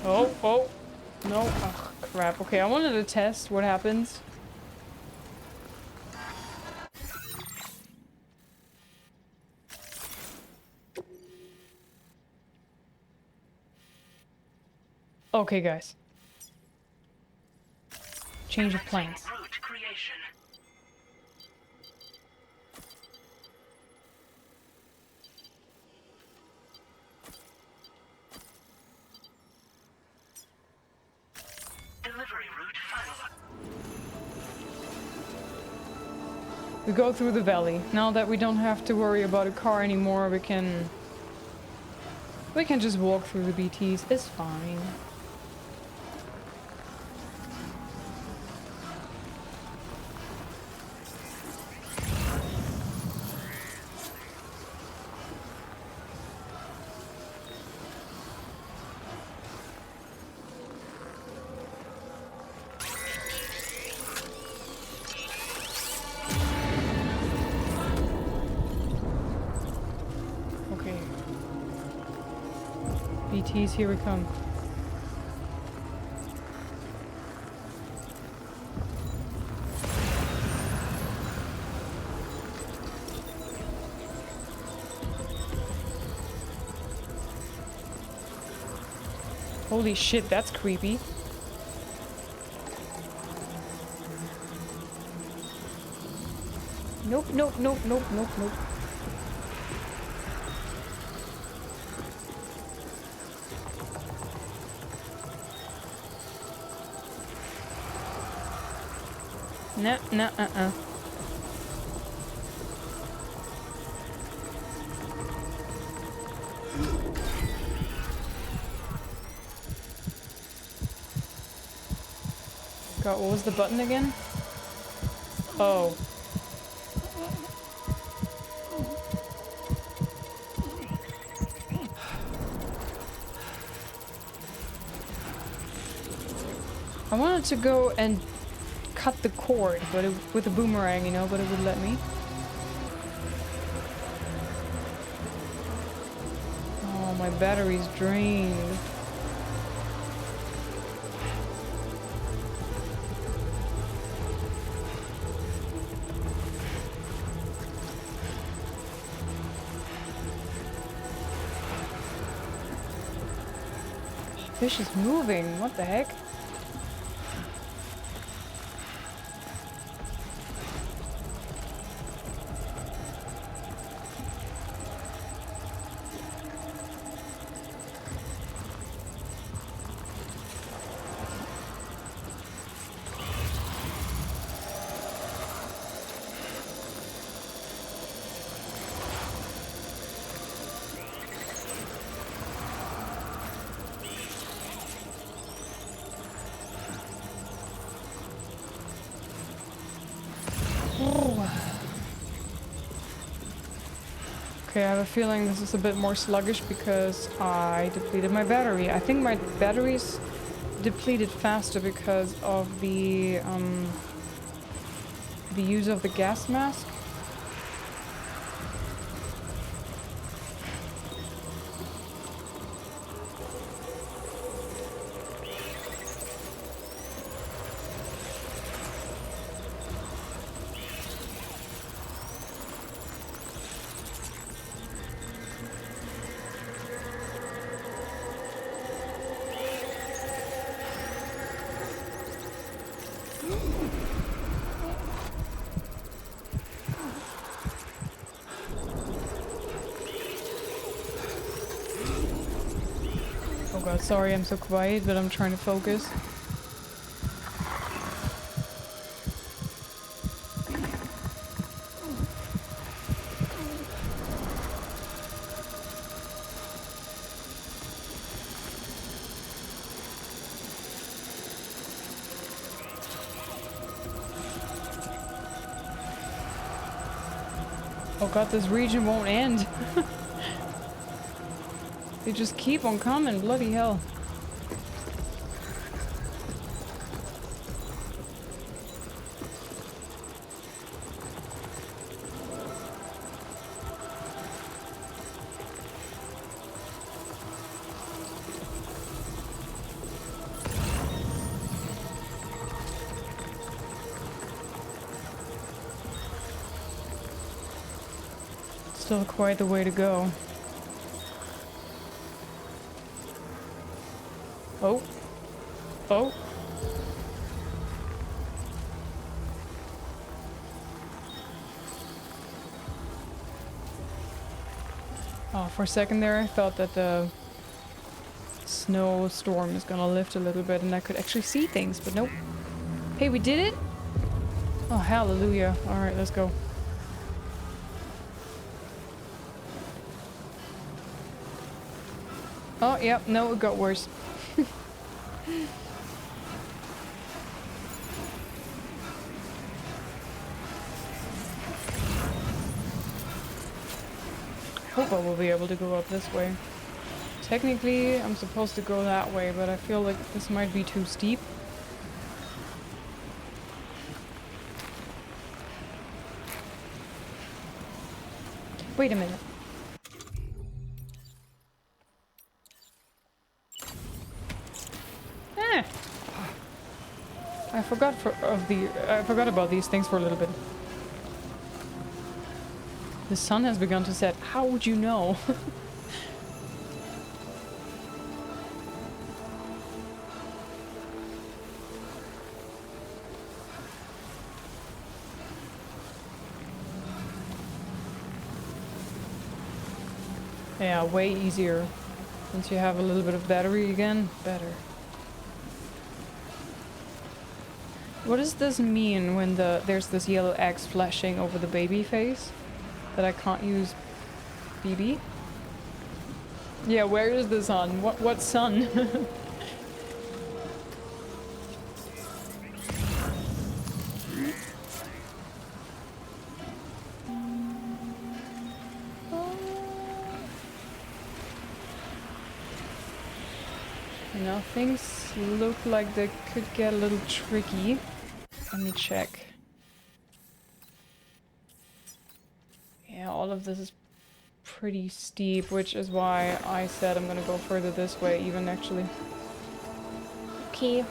Oh. No. Oh, crap. Okay, I wanted to test what happens. Okay, guys. Change of plans. Route creation. Delivery route final. We go through the valley. Now that we don't have to worry about a car anymore, we can just walk through the BTs. It's fine. BTs, here we come. Holy shit, that's creepy. Nope. No, God, what was the button again? Oh. I wanted to go and cut the cord, but with a boomerang, you know, but it would let me. Oh, my battery's drained. Fish is moving, what the heck? Okay, I have a feeling this is a bit more sluggish because I depleted my battery. I think my battery's depleted faster because of the use of the gas mask. god, sorry I'm so quiet, but I'm trying to focus. Oh god, this region won't end. They just keep on coming, bloody hell. Still quite the way to go. Oh. Oh. Oh, for a second there I thought that the snowstorm is gonna lift a little bit and I could actually see things, but nope. Hey, we did it? Oh, hallelujah. Alright, let's go. Oh, yep, no, it got worse. Hope I will be able to go up this way. Technically, I'm supposed to go that way, but I feel like this might be too steep. Wait a minute. I forgot about these things for a little bit. The sun has begun to set. How would you know? Yeah, way easier. Once you have a little bit of battery again, better. What does this mean when there's this yellow X flashing over the baby face? That I can't use BB? Yeah, where is the sun? What sun? Now things look like they could get a little tricky. Let me check. Yeah, all of this is pretty steep, which is why I said I'm gonna go further this way even, actually. Okay.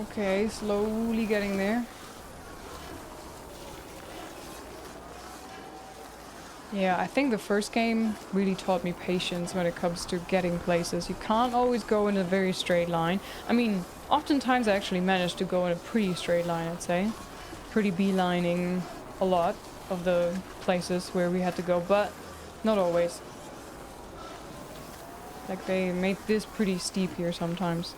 Okay, slowly getting there. Yeah, I think the first game really taught me patience when it comes to getting places. You can't always go in a very straight line. I mean, oftentimes I actually managed to go in a pretty straight line, I'd say. Pretty beelining a lot of the places where we had to go, but not always. Like, they made this pretty steep here sometimes.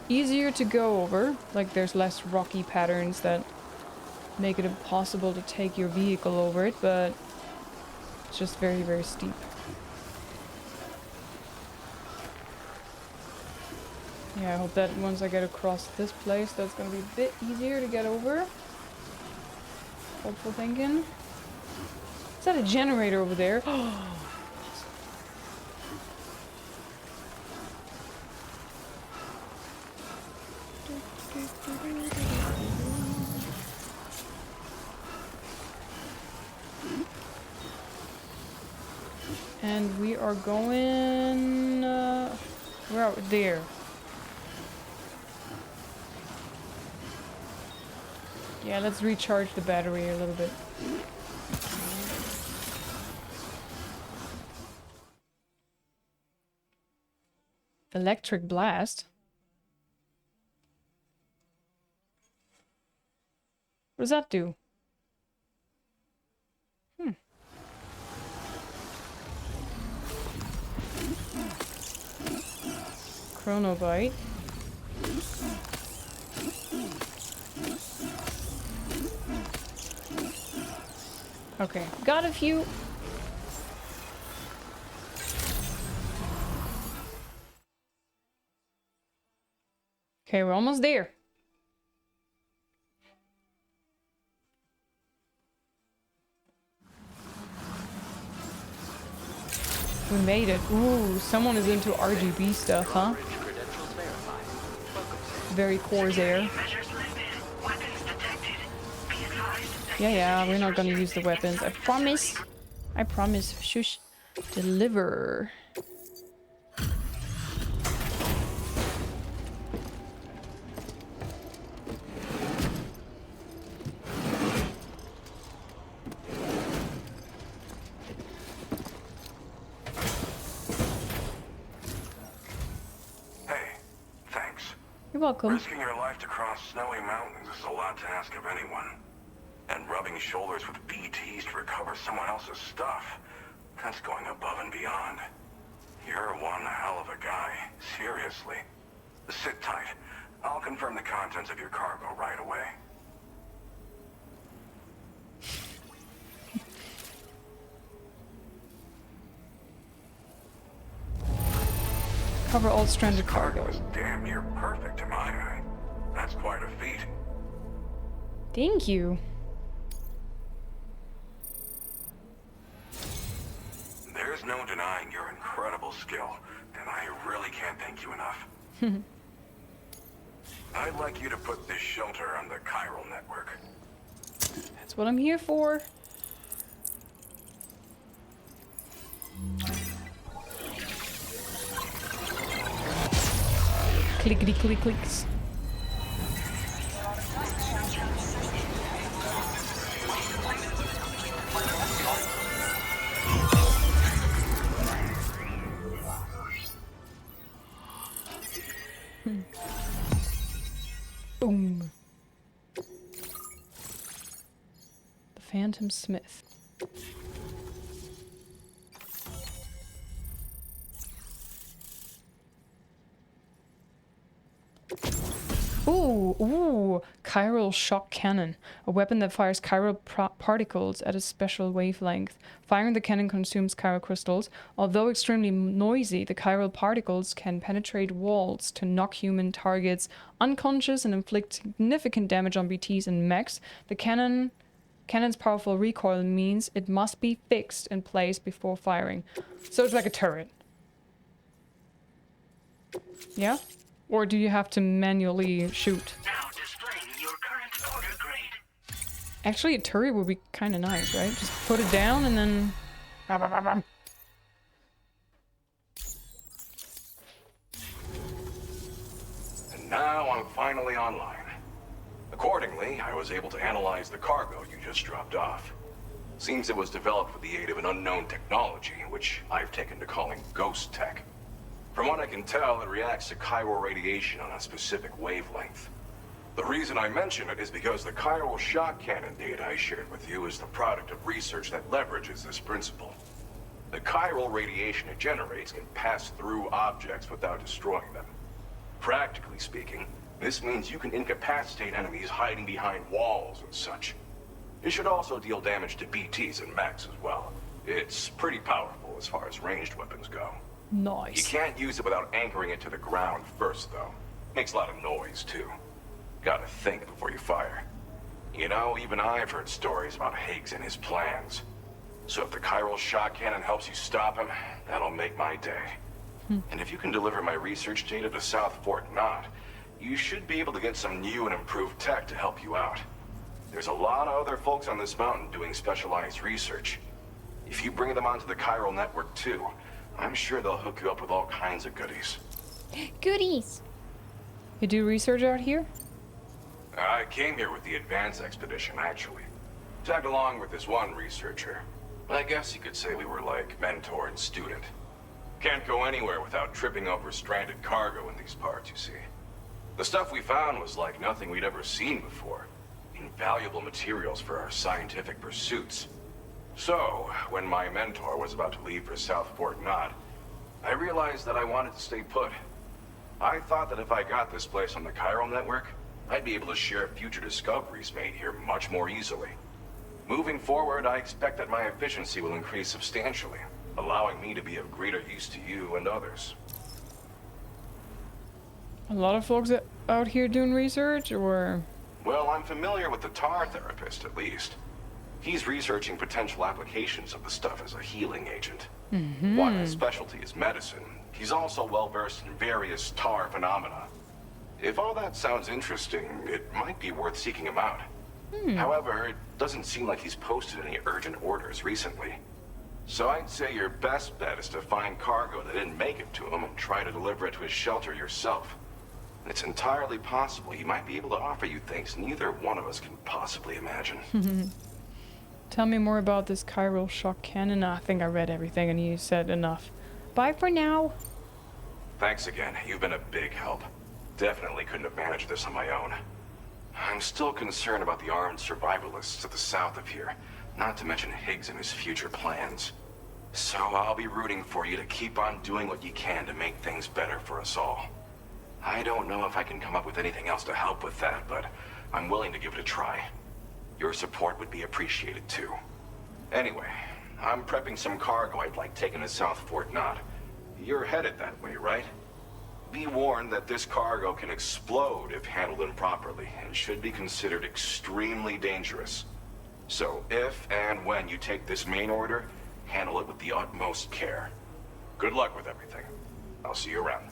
Easier to go over, like there's less rocky patterns that make it impossible to take your vehicle over it, but it's just very, very steep. Yeah, I hope that once I get across this place, that's gonna be a bit easier to get over. Hopeful thinking. Is that a generator over there? And we are going... we're out there. Yeah, let's recharge the battery a little bit. Electric blast? What does that do? Chronobite. Okay, got a few. Okay, we're almost there. We made it. Ooh, someone is into RGB stuff, huh? Very Corsair. Yeah, we're not gonna use the weapons. I promise. I promise. Shush. Deliver. You're welcome. Risking your life to cross snowy mountains is a lot to ask of anyone. And rubbing shoulders with BTs to recover someone else's stuff, that's going above and beyond. You're one hell of a guy, seriously. Sit tight. I'll confirm the contents of your cargo right away. Cover all stranded cargo. Is damn near perfect to my eye. That's quite a feat. Thank you. There's no denying your incredible skill, and I really can't thank you enough. I'd like you to put this shelter on the chiral network. That's what I'm here for. Clickety click clicks. Boom. The Phantom Smith. Ooh, chiral shock cannon. A weapon that fires chiral particles at a special wavelength. Firing the cannon consumes chiral crystals. Although extremely noisy, the chiral particles can penetrate walls to knock human targets unconscious and inflict significant damage on BTs and mechs. The cannon's powerful recoil means it must be fixed in place before firing. So it's like a turret. Yeah? Or do you have to manually shoot? Now displaying your current order grade. Actually, a turret would be kind of nice, right? Just put it down and then... And now I'm finally online. Accordingly, I was able to analyze the cargo you just dropped off. Seems it was developed with the aid of an unknown technology, which I've taken to calling ghost tech. From what I can tell, it reacts to chiral radiation on a specific wavelength. The reason I mention it is because the chiral shock cannon data I shared with you is the product of research that leverages this principle. The chiral radiation it generates can pass through objects without destroying them. Practically speaking, this means you can incapacitate enemies hiding behind walls and such. It should also deal damage to BTs and mechs as well. It's pretty powerful as far as ranged weapons go. Nice. You can't use it without anchoring it to the ground first, though. Makes a lot of noise, too. Gotta think before you fire. You know, even I've heard stories about Higgs and his plans. So if the chiral shock cannon helps you stop him, that'll make my day. And if you can deliver my research data to South Fort Knot, you should be able to get some new and improved tech to help you out. There's a lot of other folks on this mountain doing specialized research. If you bring them onto the chiral network, too, I'm sure they'll hook you up with all kinds of goodies. Goodies! You do research out here? I came here with the advance expedition, actually. Tagged along with this one researcher. I guess you could say we were like mentor and student. Can't go anywhere without tripping over stranded cargo in these parts, you see. The stuff we found was like nothing we'd ever seen before. Invaluable materials for our scientific pursuits. So, when my mentor was about to leave for South Fort Knot, I realized that I wanted to stay put. I thought that if I got this place on the chiral network, I'd be able to share future discoveries made here much more easily. Moving forward, I expect that my efficiency will increase substantially, allowing me to be of greater use to you and others. A lot of folks out here doing research, or? Well, I'm familiar with the tar therapist, at least. He's researching potential applications of the stuff as a healing agent. While his specialty is medicine, he's also well-versed in various tar phenomena. If all that sounds interesting, it might be worth seeking him out. However, it doesn't seem like he's posted any urgent orders recently. So I'd say your best bet is to find cargo that didn't make it to him and try to deliver it to his shelter yourself. It's entirely possible he might be able to offer you things neither one of us can possibly imagine. Tell me more about this chiral shock cannon. I think I read everything and you said enough. Bye for now. Thanks again. You've been a big help. Definitely couldn't have managed this on my own. I'm still concerned about the armed survivalists to the south of here, not to mention Higgs and his future plans. So I'll be rooting for you to keep on doing what you can to make things better for us all. I don't know if I can come up with anything else to help with that, but I'm willing to give it a try. Your support would be appreciated too. Anyway, I'm prepping some cargo I'd like taken to South Fort Knott. You're headed that way, right? Be warned that this cargo can explode if handled improperly, and should be considered extremely dangerous. So if and when you take this main order, handle it with the utmost care. Good luck with everything. I'll see you around.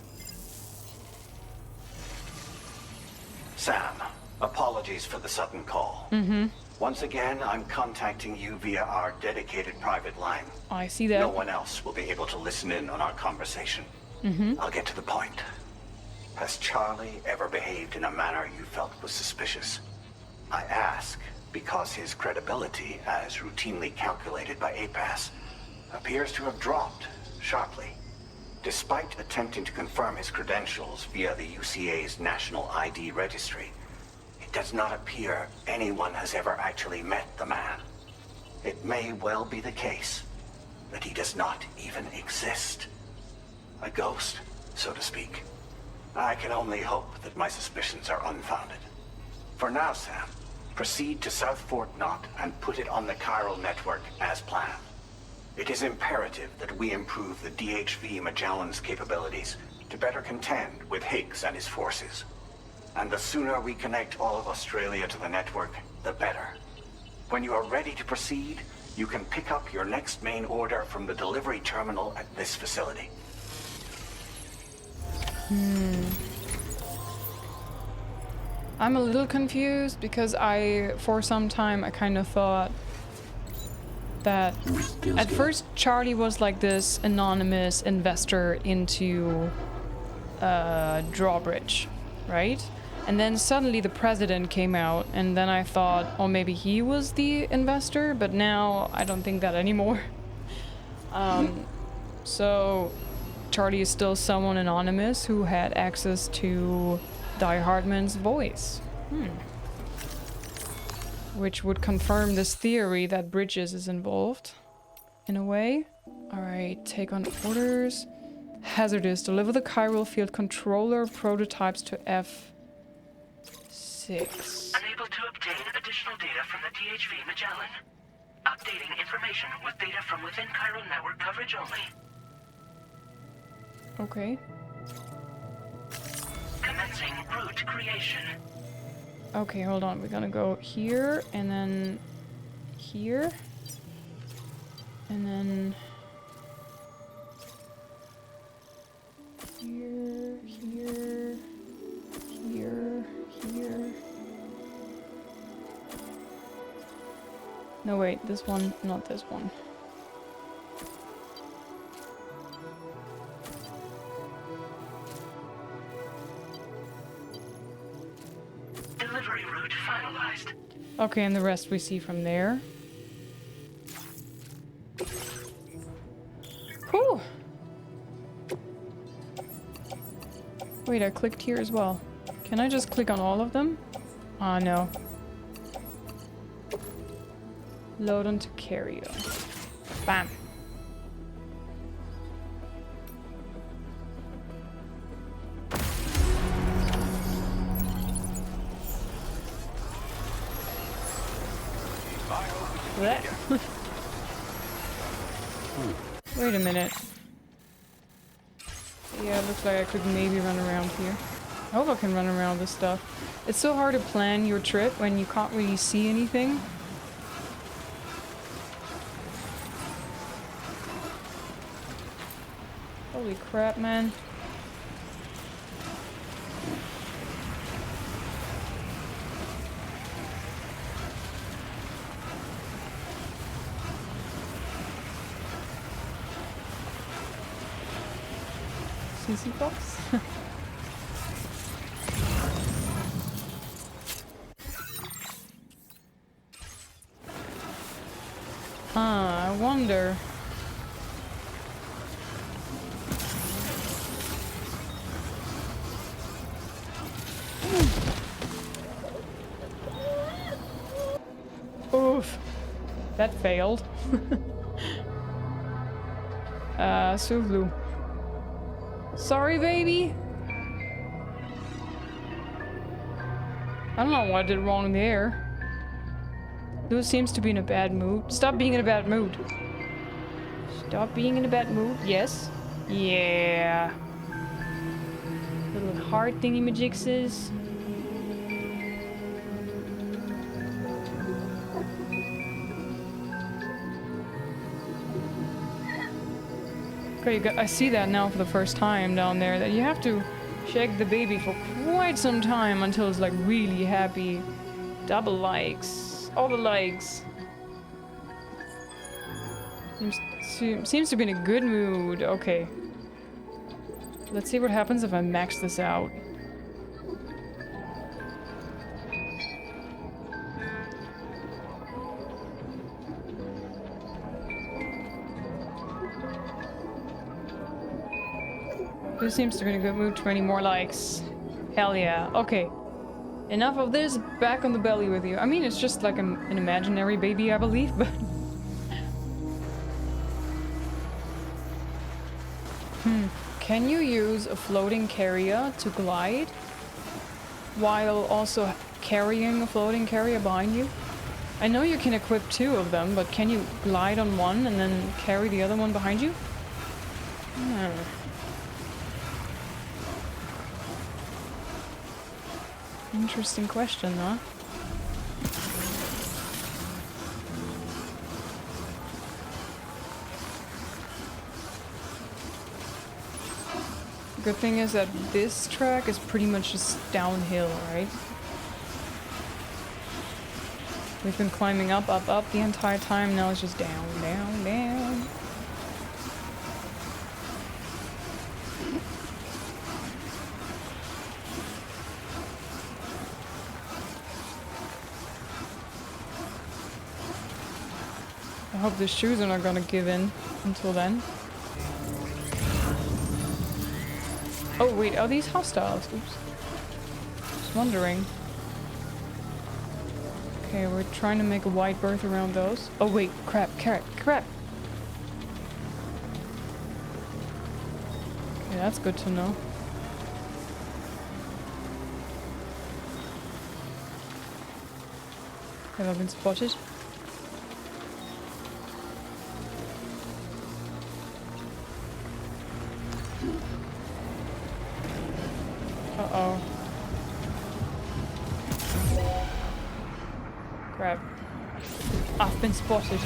Sam, apologies for the sudden call. Once again, I'm contacting you via our dedicated private line. I see that. No one else will be able to listen in on our conversation. I'll get to the point. Has Charlie ever behaved in a manner you felt was suspicious? I ask because his credibility, as routinely calculated by APAS, appears to have dropped sharply. Despite attempting to confirm his credentials via the UCA's National ID Registry, it does not appear anyone has ever actually met the man. It may well be the case that he does not even exist. A ghost, so to speak. I can only hope that my suspicions are unfounded. For now, Sam, proceed to South Fort Knott and put it on the chiral network as planned. It is imperative that we improve the DHV Magellan's capabilities to better contend with Higgs and his forces. And the sooner we connect all of Australia to the network, the better. When you are ready to proceed, you can pick up your next main order from the delivery terminal at this facility. I'm a little confused because for some time I kind of thought that at first Charlie was like this anonymous investor into Drawbridge, right? And then suddenly the president came out, and then I thought, oh, maybe he was the investor, but now I don't think that anymore. So Charlie is still someone anonymous who had access to Die Hardman's voice. Which would confirm this theory that Bridges is involved, in a way. Alright, take on orders. Hazardous, deliver the chiral field controller prototypes to F6. Unable to obtain additional data from the DHV Magellan. Updating information with data from within chiral network coverage only. Okay. Commencing route creation. Okay, hold on. We're gonna go here, and then here, and then here, here, here, here. No, wait, this one, not this one. Delivery route finalized. Okay, and the rest we see from there. Whew. Wait, I clicked here as well. Can I just click on all of them? Ah, no. Load onto carrier. Bam. Blech. Wait a minute. Yeah, it looks like I could maybe run around here. I hope I can run around this stuff. It's so hard to plan your trip when you can't really see anything. Holy crap, man. CC Fox? I wonder. Oof. That failed. Suvlu. Sorry, baby. I don't know what I did wrong there. Lou seems to be in a bad mood. Stop being in a bad mood. Stop being in a bad mood. Yes. Yeah. Little heart thingy-majigses. Okay, I see that now for the first time down there, that you have to shake the baby for quite some time until it's like really happy. Double likes. All the likes. Seems to be in a good mood. Okay. Let's see what happens if I max this out. Who seems to be in a good mood? 20 more likes. Hell yeah. Okay. Enough of this. Back on the belly with you. I mean, it's just like an imaginary baby, I believe, but... Can you use a floating carrier to glide while also carrying a floating carrier behind you? I know you can equip 2 of them, but can you glide on one and then carry the other one behind you? Interesting question, huh? Good thing is that this track is pretty much just downhill, right? We've been climbing up, up, up the entire time. Now it's just down, down, down. I hope the shoes are not gonna give in until then. Oh wait, are these hostiles? Oops. Just wondering. Okay, we're trying to make a wide berth around those. Oh wait, crap, crap, crap! Okay, that's good to know. Have I been spotted? Uh-oh. Crap. I've been spotted.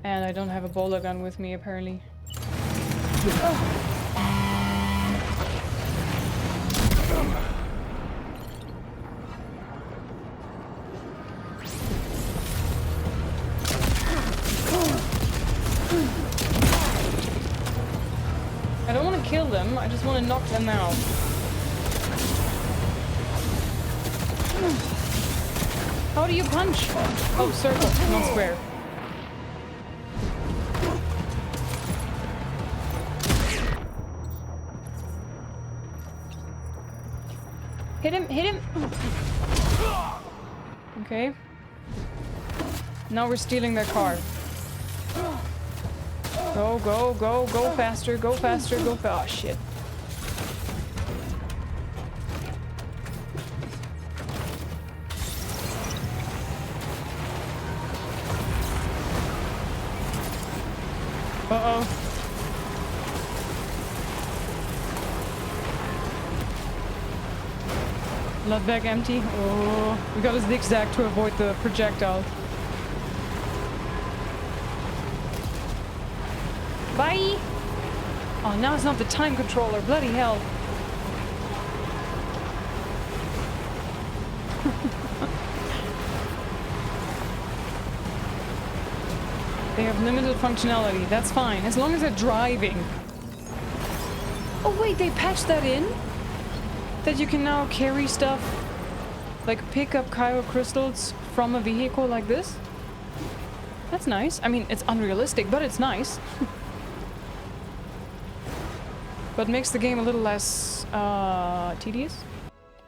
And I don't have a bowler gun with me, apparently. I don't want to kill them, I just want to knock them out. How do you punch? Oh, circle, not square. Hit him, hit him! Okay. Now we're stealing their car. Go, go, go, go faster, go faster, go faster. Oh, shit. Uh-oh. Load bag empty. Oh, we gotta zigzag to avoid the projectile. Bye! Oh, now it's not the time controller. Bloody hell. They have limited functionality. That's fine, as long as they're driving. Oh wait, they patched that in? That you can now carry stuff, like pick up Cairo crystals from a vehicle like this? That's nice. I mean, it's unrealistic, but it's nice. But makes the game a little less tedious.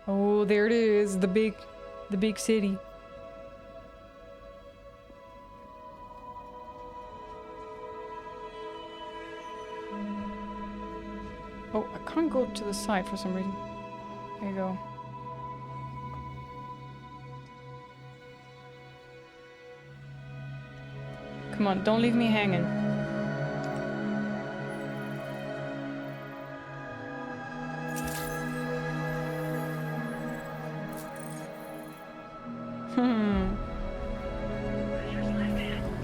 Oh, there it is, the big city. Oh, I can't go to the side for some reason. There you go. Come on, don't leave me hanging.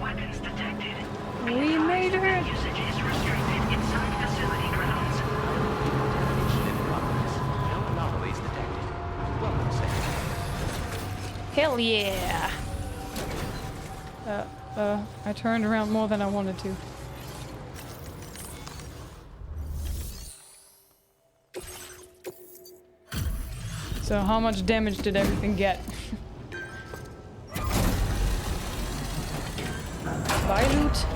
Weapons detected. We made it! Usage is restricted inside facility grounds. No anomalies detected. Welcome, Sam. Hell yeah! I turned around more than I wanted to. So how much damage did everything get? Buy loot.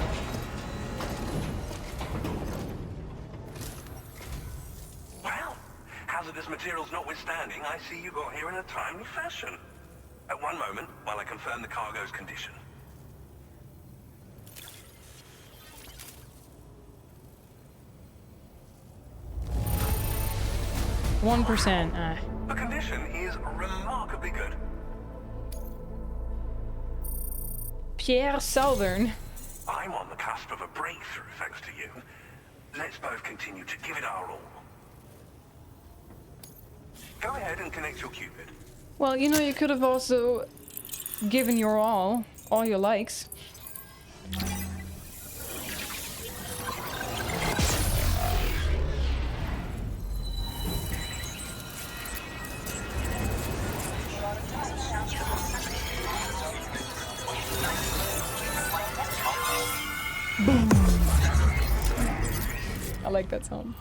Well, hazardous materials notwithstanding, I see you got here in a timely fashion. At one moment, while I confirm the cargo's condition. The condition is remarkably good. Pierre Southern. I'm on the cusp of a breakthrough, thanks to you. Let's both continue to give it our all. Go ahead and connect your Cupid. Well, you know, you could have also given your all your likes. Boom. I like that sound.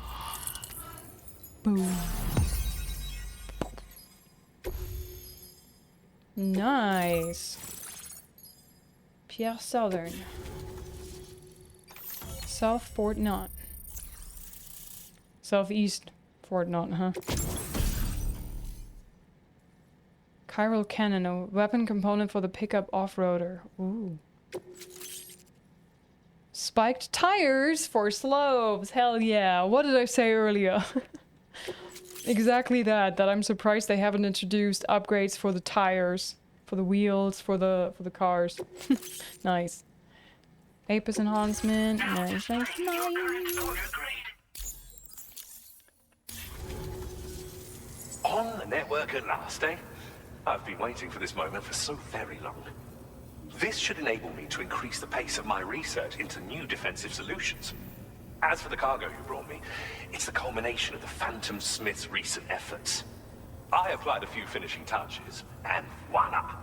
Boom. Nice. Pierre Southern. South Fort Knott. Southeast Fort Knott, huh? Chiral cannon, a weapon component for the pickup off-roader. Ooh. Spiked tires for slopes. Hell yeah. What did I say earlier? Exactly that I'm surprised they haven't introduced upgrades for the tires, for the wheels, for the cars. Nice. Apis enhancement. Nice. On the network at last, eh? I've been waiting for this moment for so very long. This should enable me to increase the pace of my research into new defensive solutions. As for the cargo you brought me, it's the culmination of the Phantom Smith's recent efforts. I applied a few finishing touches, and voila!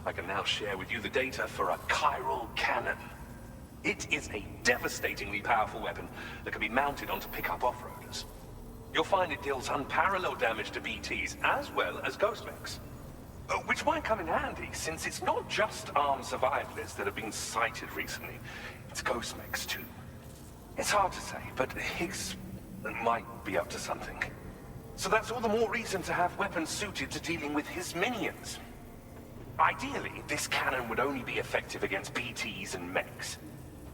I can now share with you the data for a chiral cannon. It is a devastatingly powerful weapon that can be mounted onto pickup off-roaders. You'll find it deals unparalleled damage to BTs as well as ghost mechs. Which might come in handy, since it's not just armed survivalists that have been sighted recently. It's ghost mechs too. It's hard to say, but Higgs might be up to something. So that's all the more reason to have weapons suited to dealing with his minions. Ideally, this cannon would only be effective against BTs and mechs.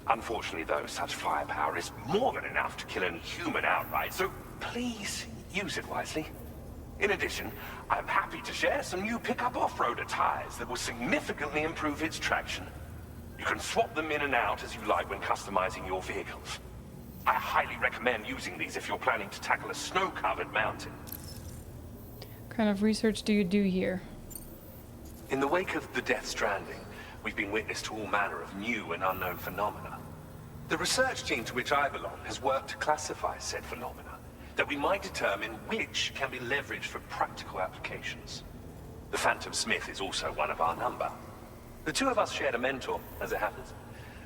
Unfortunately though, such firepower is more than enough to kill any human outright, so please use it wisely. In addition, I'm happy to share some new pickup off-roader tires that will significantly improve its traction. You can swap them in and out as you like when customizing your vehicles. I highly recommend using these if you're planning to tackle a snow-covered mountain. What kind of research do you do here? In the wake of the Death Stranding, we've been witness to all manner of new and unknown phenomena. The research team to which I belong has worked to classify said phenomena, that we might determine which can be leveraged for practical applications. The Phantom Smith is also one of our number. The two of us shared a mentor, as it happens.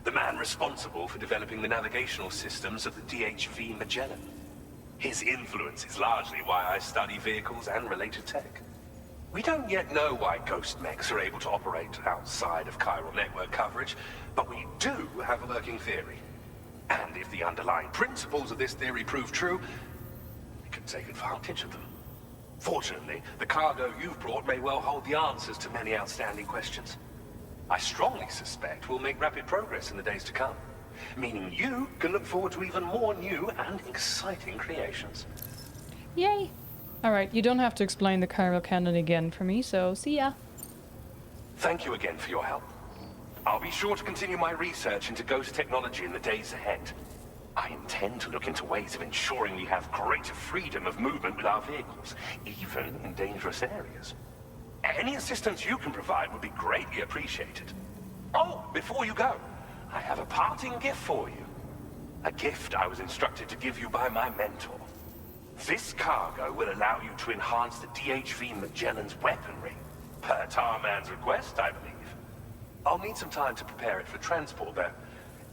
The man responsible for developing the navigational systems of the DHV Magellan. His influence is largely why I study vehicles and related tech. We don't yet know why ghost mechs are able to operate outside of chiral network coverage, but we do have a working theory. And if the underlying principles of this theory prove true, we can take advantage of them. Fortunately, the cargo you've brought may well hold the answers to many outstanding questions. I strongly suspect we'll make rapid progress in the days to come, meaning you can look forward to even more new and exciting creations. Yay! Alright, you don't have to explain the chiral cannon again for me, so see ya. Thank you again for your help. I'll be sure to continue my research into ghost technology in the days ahead. I intend to look into ways of ensuring we have greater freedom of movement with our vehicles, even in dangerous areas. Any assistance you can provide would be greatly appreciated. Oh, before you go, I have a parting gift for you. A gift I was instructed to give you by my mentor. This cargo will allow you to enhance the DHV Magellan's weaponry, per Tarman's request, I believe. I'll need some time to prepare it for transport, though.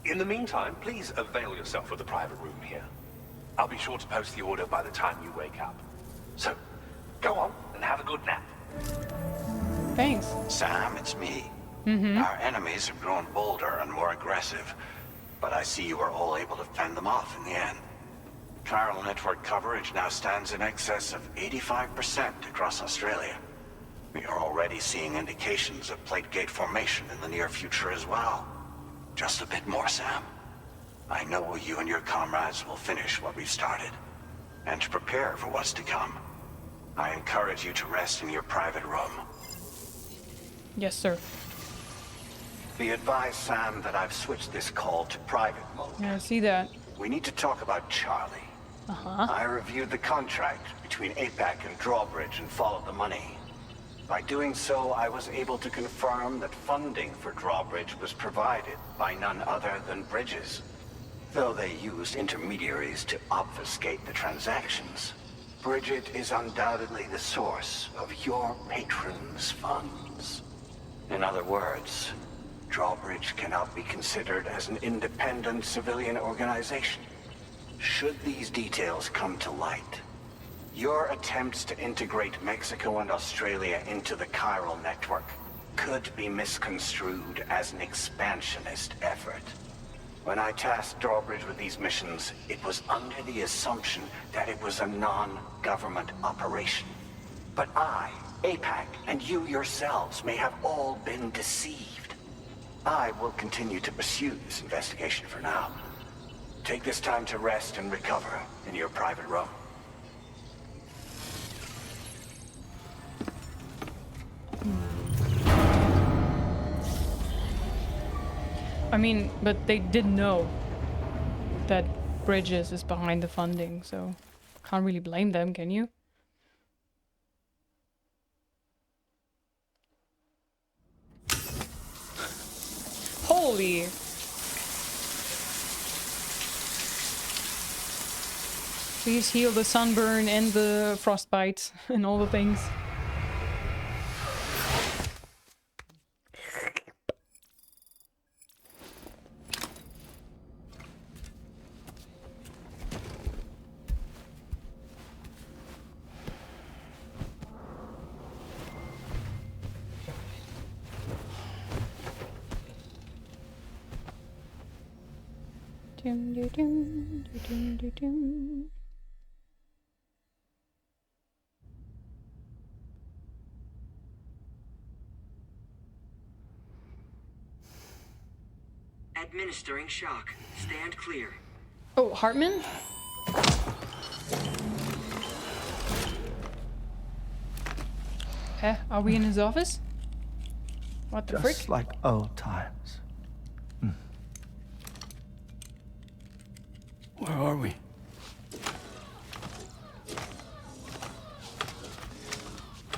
In the meantime, please avail yourself of the private room here. I'll be sure to post the order by the time you wake up. So, go on and have a good nap. Thanks. Sam, it's me. Mm-hmm. Our enemies have grown bolder and more aggressive, but I see you were all able to fend them off in the end. Chiral network coverage now stands in excess of 85% across Australia. We are already seeing indications of plate gate formation in the near future as well. Just a bit more, Sam. I know you and your comrades will finish what we've started, and to prepare for what's to come. I encourage you to rest in your private room. Yes, sir. Be advised, Sam, that I've switched this call to private mode. Yeah, I see that. We need to talk about Charlie. Uh-huh. I reviewed the contract between APAC and Drawbridge and followed the money. By doing so, I was able to confirm that funding for Drawbridge was provided by none other than Bridges. Though they used intermediaries to obfuscate the transactions, Bridget is undoubtedly the source of your patron's funds. In other words, Drawbridge cannot be considered as an independent civilian organization. Should these details come to light, your attempts to integrate Mexico and Australia into the chiral network could be misconstrued as an expansionist effort. When I tasked Drawbridge with these missions, it was under the assumption that it was a non-government operation. But I, APAC, and you yourselves may have all been deceived. I will continue to pursue this investigation for now. Take this time to rest and recover in your private room. I mean, but they did know that Bridges is behind the funding, so can't really blame them, can you? Holy! Please heal the sunburn and the frostbite and all the things. Dum, dum, dum, dum, dum, dum. Administering shock. Stand clear. Oh, Hartman? Are we in his office? What the frick? Just like old times. Where are we?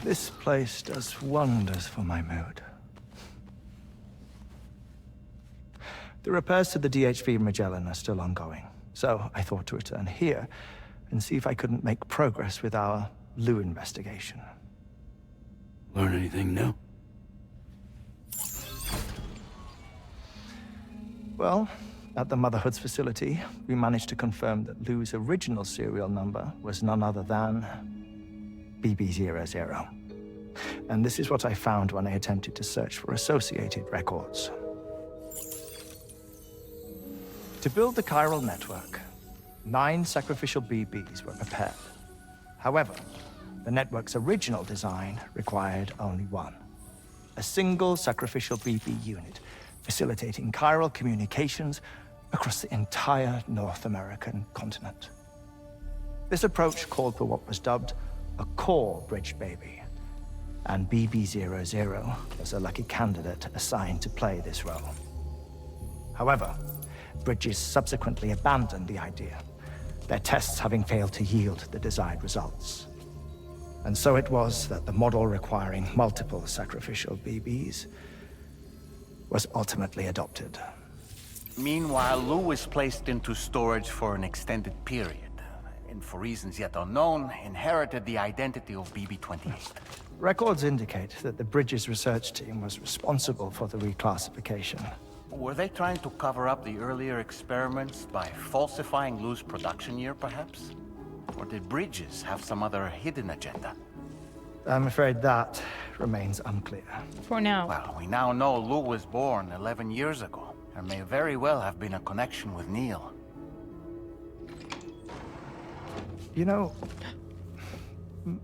This place does wonders for my mood. The repairs to the DHV Magellan are still ongoing, so I thought to return here and see if I couldn't make progress with our LIZZ investigation. Learn anything new? Well, at the Motherhood's facility, we managed to confirm that LIZZ's original serial number was none other than BB00. And this is what I found when I attempted to search for associated records. To build the chiral network, 9 sacrificial BBs were prepared. However, the network's original design required only 1. A single sacrificial BB unit, facilitating chiral communications across the entire North American continent. This approach called for what was dubbed a core bridge baby, and BB00 was a lucky candidate assigned to play this role. However, Bridges subsequently abandoned the idea, their tests having failed to yield the desired results. And so it was that the model requiring multiple sacrificial BBs was ultimately adopted. Meanwhile, Lou was placed into storage for an extended period, and for reasons yet unknown, inherited the identity of BB-28. Records indicate that the Bridges research team was responsible for the reclassification. Were they trying to cover up the earlier experiments by falsifying Lou's production year, perhaps? Or did Bridges have some other hidden agenda? I'm afraid that remains unclear. For now. Well, we now know Lou was born 11 years ago. There may very well have been a connection with Neil. You know,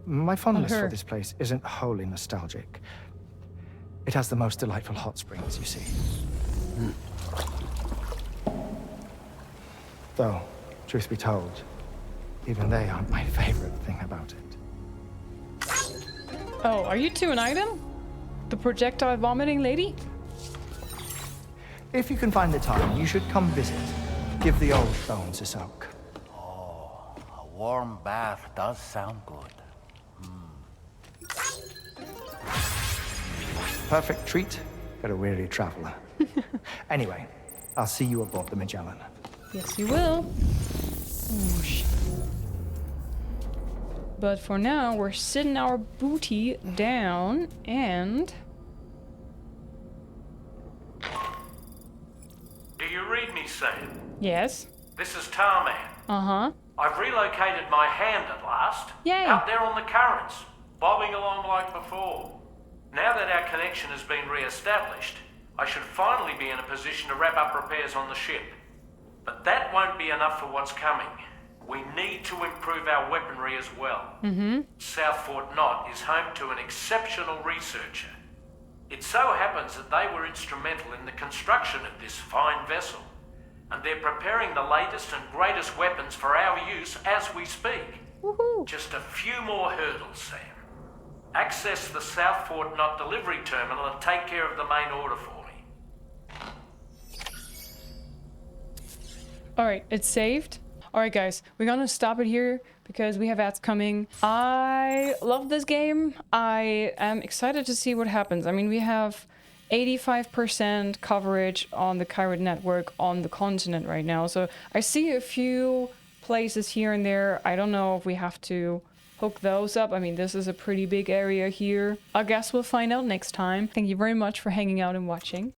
my fondness for this place isn't wholly nostalgic. It has the most delightful hot springs, you see. Though, truth be told, even they aren't my favorite thing about it. Oh, are you two an item? The projectile vomiting lady? If you can find the time, you should come visit. Give the old bones a soak. Oh, a warm bath does sound good. Perfect treat for a weary traveler. Anyway, I'll see you aboard the Magellan. Yes, you will. Whoosh. But for now, we're sitting our booty down and... Do you read me, Sam? Yes. This is Tarman. Uh-huh. I've relocated my hand at last. Yay. Out there on the currents, bobbing along like before. Now that our connection has been re-established, I should finally be in a position to wrap up repairs on the ship. But that won't be enough for what's coming. We need to improve our weaponry as well. South Fort Knot is home to an exceptional researcher. It so happens that they were instrumental in the construction of this fine vessel, and they're preparing the latest and greatest weapons for our use as we speak. Woohoo! Just a few more hurdles, Sam. Access the South Fort Knot delivery terminal and take care of the main order for me. Alright, it's saved. Alright guys, we're gonna stop it here because we have ads coming. I love this game. I am excited to see what happens. I mean, we have 85% coverage on the chiral network on the continent right now. So I see a few places here and there. I don't know if we have to hook those up. I mean, this is a pretty big area here. I guess we'll find out next time. Thank you very much for hanging out and watching.